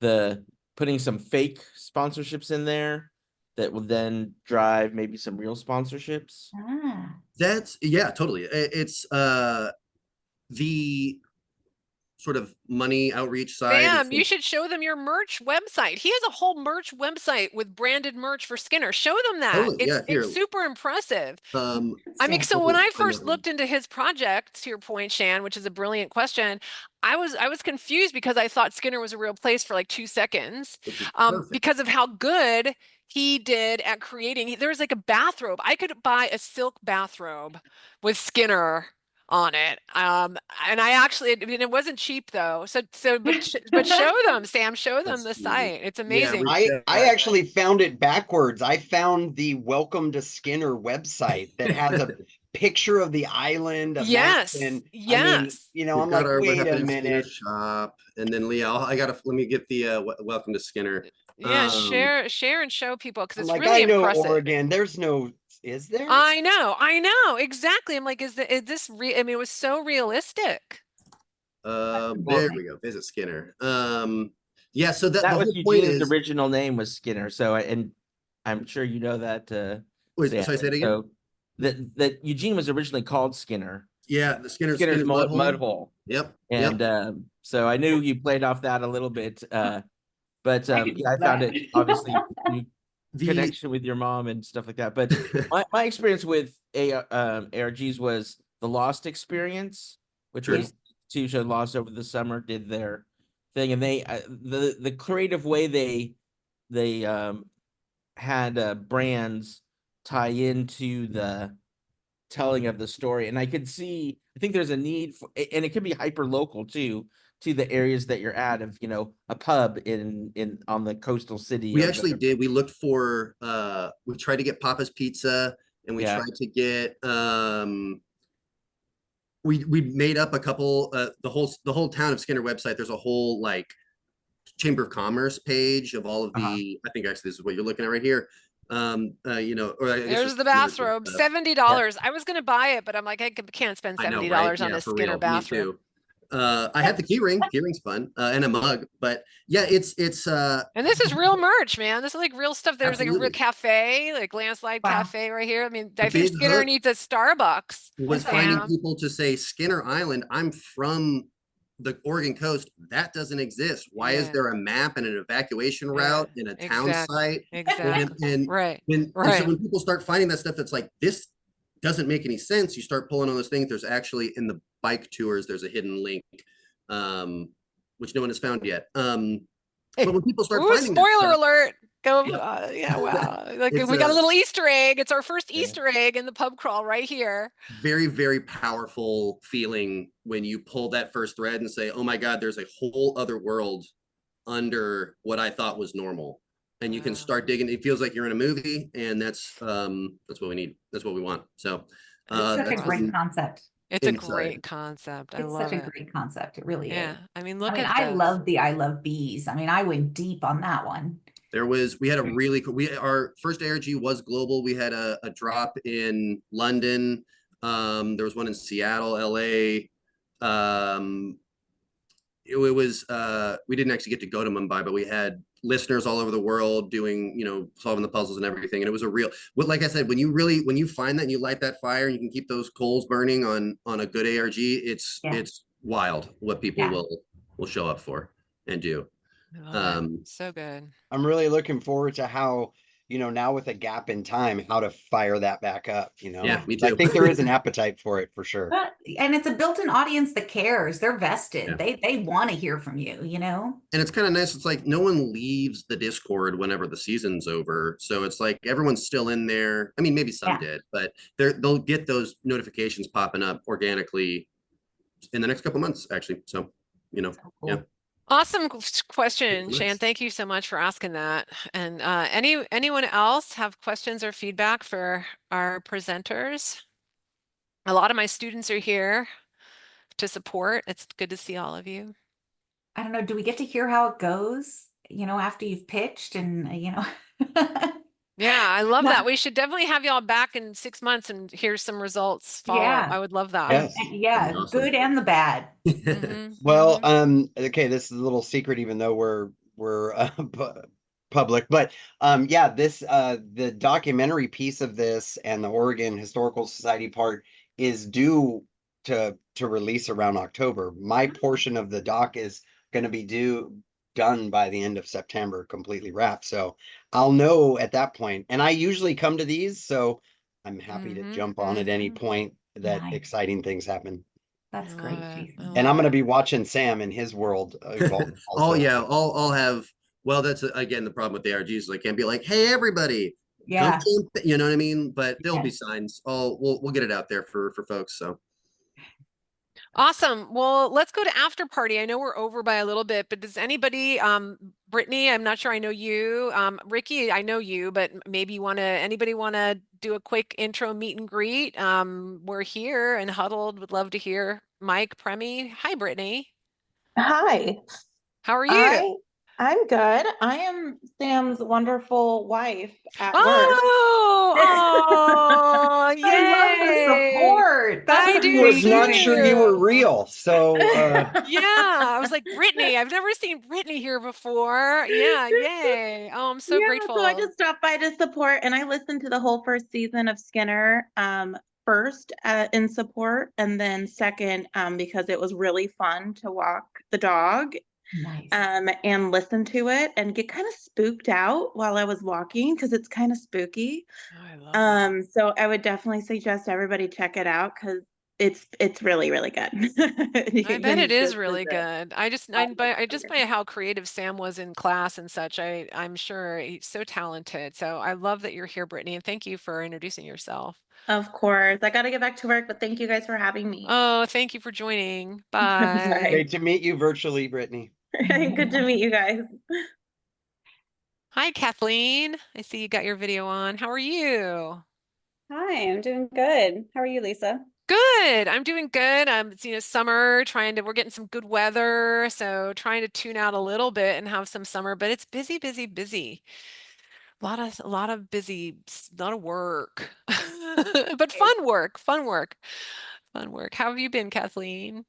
the putting some fake sponsorships in there that will then drive maybe some real sponsorships. Ah. That's totally. It's the sort of money outreach side. Sam, you should show them your merch website. He has a whole merch website with branded merch for Skinner. Show them that. Totally, yeah, It's here. super impressive. I mean, Interesting. so when I find first that one. looked into his project, to your point, Shan, which is a brilliant question, I was confused because I thought Skinner was a real place for like 2 seconds, Which is perfect. because of how good he did at creating. There was like a bathrobe. I could buy a silk bathrobe with Skinner on it. And I actually, I mean, it wasn't cheap though. But show them, Sam, show them the That's amazing. site. It's Yeah, amazing. I actually found it backwards. I found the Welcome to Skinner website that has a picture of the island, a map, Yes, and I mean, yes. We've I'm got like, our What wait a Happened in Skinner minute. shop, and then Leah, let me get the Welcome to Skinner. Yeah, share and show people because I'm it's like, really I know impressive. Oregon. There's no, is there? I know, exactly. I'm like, is this real? I mean, it was so realistic. There we go. Visit Skinner. Yeah. So the That was whole point Eugene's is. original name was Skinner. So, and I'm sure you know that. Wait, Sam. sorry, say it again. So that Eugene was originally called Skinner. Yeah, the Skinner's mud hole. Yep. And yep. So I knew you played off that a little bit. But I yeah, didn't I know found that. it obviously The connection with your mom and stuff like that. But my experience with ARGs was the Lost experience, which Sure. was TV show Lost over the summer did their thing, and they the creative way they had brands tie into the telling of the story, and I could see, I think there's a need for, and it could be hyper local too, to the areas that you're at, of a pub in on the coastal city. We actually did. We looked for we tried to get Papa's Pizza, and we tried to get we made up a couple the whole town of Skinner website. There's a whole like Chamber of Commerce page of all of the I think actually this is what you're looking at right here. Or I guess There's the bathrobe, $70. I was gonna buy it, but I'm like, I can't spend $70 on a Skinner bathrobe. Me too. I had the key ring. Key ring's fun, and a mug. But yeah, it's and this is real merch, man. This is like real stuff. There's like a real absolutely. cafe, like Landslide Cafe right here. I mean, I The think big Skinner hook needs a Starbucks. was finding people to say Skinner Island. I'm from the Oregon coast. That doesn't exist. Why is there a map and an evacuation route in a town site? Exactly. And Right. and so when people start finding that stuff, that's like, this doesn't make any sense. You start pulling on those things. There's actually in the bike tours, there's a hidden link, which no one has found yet. But when people start finding spoiler that alert. Go, stuff, yeah, wow. Like we got a little Easter egg. It's our first Easter egg in the pub crawl right here. very, very powerful feeling when you pull that first thread and say, oh my God, there's a whole other world under what I thought was normal. And you can start digging. It feels like you're in a movie, and that's what we need. That's what we want. So it's such a great concept. It's a great concept. I love it. It's such a great concept. It really is. I mean, look at I love the I love bees. I mean, I went deep on that one. We had a really cool, our first ARG was global. We had a drop in London. There was one in Seattle, LA. It was, we didn't actually get to go to Mumbai, but we had listeners all over the world doing, solving the puzzles and everything. And it was a real, like I said, when you find that and you light that fire and you can keep those coals burning on a good ARG, it's wild what people will show up for and do. So good. I'm really looking forward to how, now with a gap in time, how to fire that back up, Yeah, me too. I think there is an appetite for it for sure. And it's a built-in audience that cares. They're vested. They want to hear from you, And it's kind of nice. It's like no one leaves the Discord whenever the season's over. So it's like everyone's still in there. I mean, maybe some did, but they'll get those notifications popping up organically in the next couple months, actually. So, cool. Awesome question, Shan. Thank you so much for asking that. And anyone else have questions or feedback for our presenters? A lot of my students are here to support. It's good to see all of you. I don't know. Do we get to hear how it goes? after you've pitched and, Yeah, I love Yeah. that. We should definitely have y'all back in 6 months and here's some results follow up. Yeah. I would love that. And, Yes. yeah, Awesome. good and the bad. Well, okay, this is a little secret, even though we're public, but yeah, this the documentary piece of this and the Oregon Historical Society part is due to release around October. My portion of the doc is going to be done by the end of September, completely wrapped. So I'll know at that point. And I usually come to these, so I'm happy to jump on at any point that Nice. exciting things happen. That's I love great, it. Jason. I And love I'm going to it. be watching Sam and his world evolve. Oh also. yeah, I'll have. Well, that's again the problem with the ARGs. Is I can't be like, hey everybody, come Yeah. camp, you know what I mean? But there'll be Yes. signs. We'll get it out there for folks. So Awesome. Well, let's go to after party. I know we're over by a little bit, but does anybody, Brittany, I'm not sure I know you. Ricky, I know you, but maybe anybody want to do a quick intro meet and greet? We're here and huddled. Would love to hear Mike, Premi. Hi, Brittany. Hi, How are you? I'm good. I am Sam's wonderful wife at work. Oh, oh, I love the yay. support. That's I do Was not sure you were too. real, so Yeah, I was like, Brittany, I've never seen Brittany here before. Yeah, yay. Oh, I'm so Yeah, so I grateful. just stopped by to support, and I listened to the whole first season of Skinner. First in support, and then second because it was really fun to walk the dog Nice. and listen to it and get kind of spooked out while I was walking because it's kind of spooky. Oh, I love that. So I would definitely suggest everybody check it out because it's really, really good. I bet it You is should really visit. good. I just by how creative Sam was in class and such, I'm sure he's so talented. So I love that you're here, Brittany, and thank you for introducing yourself. Of course. I got to get back to work, but thank you guys for having me. Oh, thank you for joining. Bye. Bye. great to meet you virtually, Brittany. Good to meet you guys. Hi, Kathleen. I see you got your video on. How are you? Hi, I'm doing good. How are you, Lisa? Good. I'm doing good. It's, summer, we're getting some good weather, so trying to tune out a little bit and have some summer, but it's busy, busy, busy. A lot of busy, a lot of work. But fun work, fun work, fun work. How have you been, Kathleen?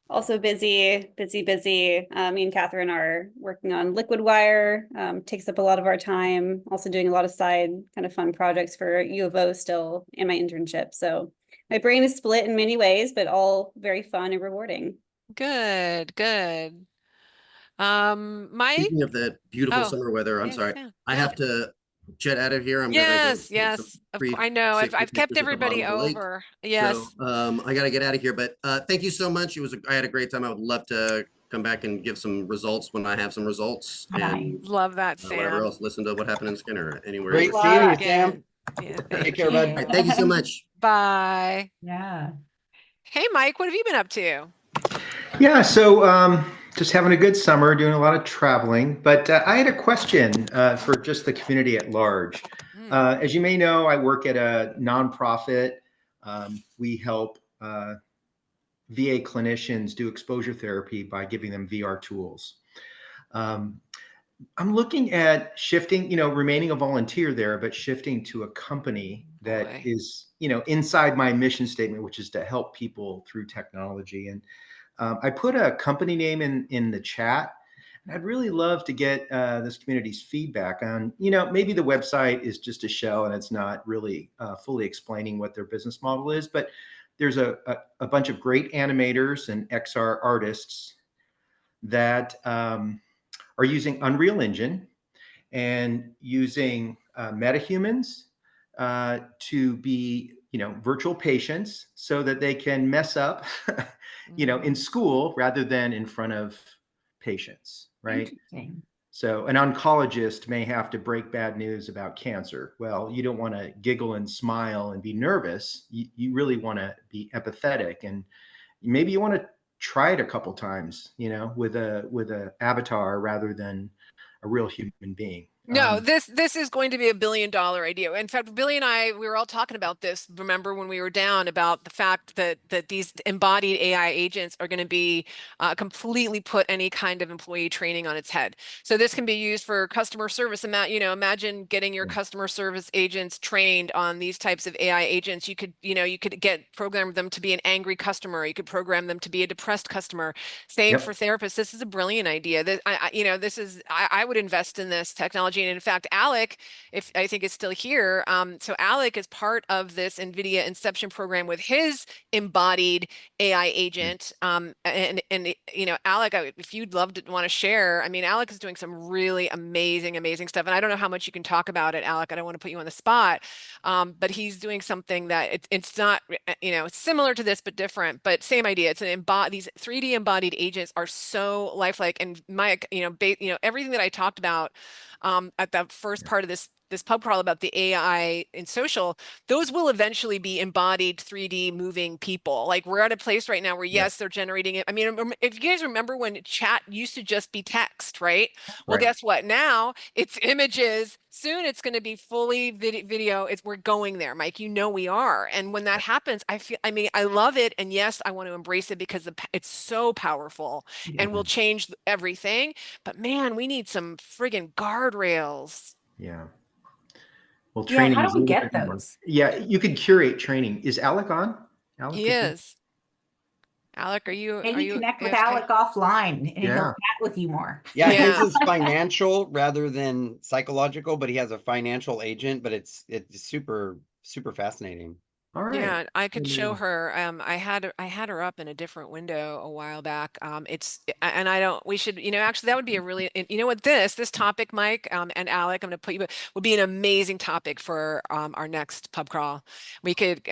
Also busy, busy, busy. Me and Catherine are working on Liquid Wire. Takes up a lot of our time. Also doing a lot of side kind of fun projects for U of O still and my internship. So my brain is split in many ways, but all very fun and rewarding. Good, good. Mike? speaking of that beautiful Oh, summer weather, I'm yes, sorry, yeah, I yeah. have to jet out of here. I'm gonna go Yes, take some yes. Of course, brief I know. safety I've kept pictures at the bottom everybody of the lake. over. So Yes. I got to get out of here, but thank you so much. I had a great time. I would love to come back and give some results when I have some results, Nice. and Love that, whatever Sam. else. Listen to what happened in Skinner anywhere. Great Anywhere. Good seeing you, luck. Sam. Yeah, Take thank care, All bud. you. right, thank you so much. Bye. Yeah. Hey, Mike, what have you been up to? Yeah, so just having a good summer, doing a lot of traveling. But I had a question for just the community at large. Hmm. As you may know, I work at a nonprofit. We help VA clinicians do exposure therapy by giving them VR tools. Um, I'm looking at shifting, remaining a volunteer there, but shifting to a company that Boy. is, inside my mission statement, which is to help people through technology. And I put a company name in the chat. And I'd really love to get this community's feedback on, maybe the website is just a shell and it's not really fully explaining what their business model is. But there's a bunch of great animators and XR artists that are using Unreal Engine and using metahumans to be, virtual patients so that they can mess up, in school rather than in front of patients, right? Interesting. So an oncologist may have to break bad news about cancer. Well, you don't want to giggle and smile and be nervous. You really want to be empathetic, and maybe you want to try it a couple times, with a avatar rather than a real human being. No, this is going to be $1 billion idea. In fact, Billy and I, we were all talking about this. Remember when we were down about the fact that these embodied AI agents are going to be completely put any kind of employee training on its head. So this can be used for customer service. Imagine getting your customer service agents trained on these types of AI agents. You could program them to be an angry customer. You could program them to be a depressed customer. Same for therapists. This is a brilliant idea. That I would invest in this technology. And in fact, Alec, if I think is still here, so Alec is part of this NVIDIA Inception program with his embodied AI agent. And Alec, if you'd love to want to share, I mean, Alec is doing some really amazing stuff. And I don't know how much you can talk about it, Alec. I don't want to put you on the spot, but he's doing something that it's not, it's similar to this but different. But same idea. It's these 3D embodied agents are so lifelike. And Mike, everything that I talked about at the first part of this pub crawl about the AI in social, those will eventually be embodied 3D moving people. Like we're at a place right now where yes, they're generating it. I mean, if you guys remember when chat used to just be text, right? Well, guess what? Now it's images. Soon it's going to be fully video. We're going there, Mike. We are. And when that happens, I love it. And yes, I want to embrace it because it's so powerful and will change everything. But man, we need some friggin' guardrails. Yeah. Well, Yeah, training how is do we really get important. those? Yeah, you could curate training. Is Alec on? Alec, He is. Alec, are you Maybe connect with AFK? Alec offline and he'll Yeah. chat with you more. Yeah, his Yeah. is financial rather than psychological, but he has a financial agent, but it's super fascinating. All right. Yeah, I could Good to show know. her. I had her up in a different window a while back. And I don't. We should. Actually, that would be a really. This topic, Mike, and Alec, I'm going to put you. Would be an amazing topic for our next pub crawl. We could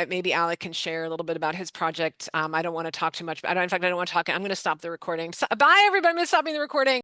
maybe Alec can share a little bit about his project. I don't want to talk too much. In fact, I don't want to talk. I'm going to stop the recording. Bye, everybody. I'm stopping the recording.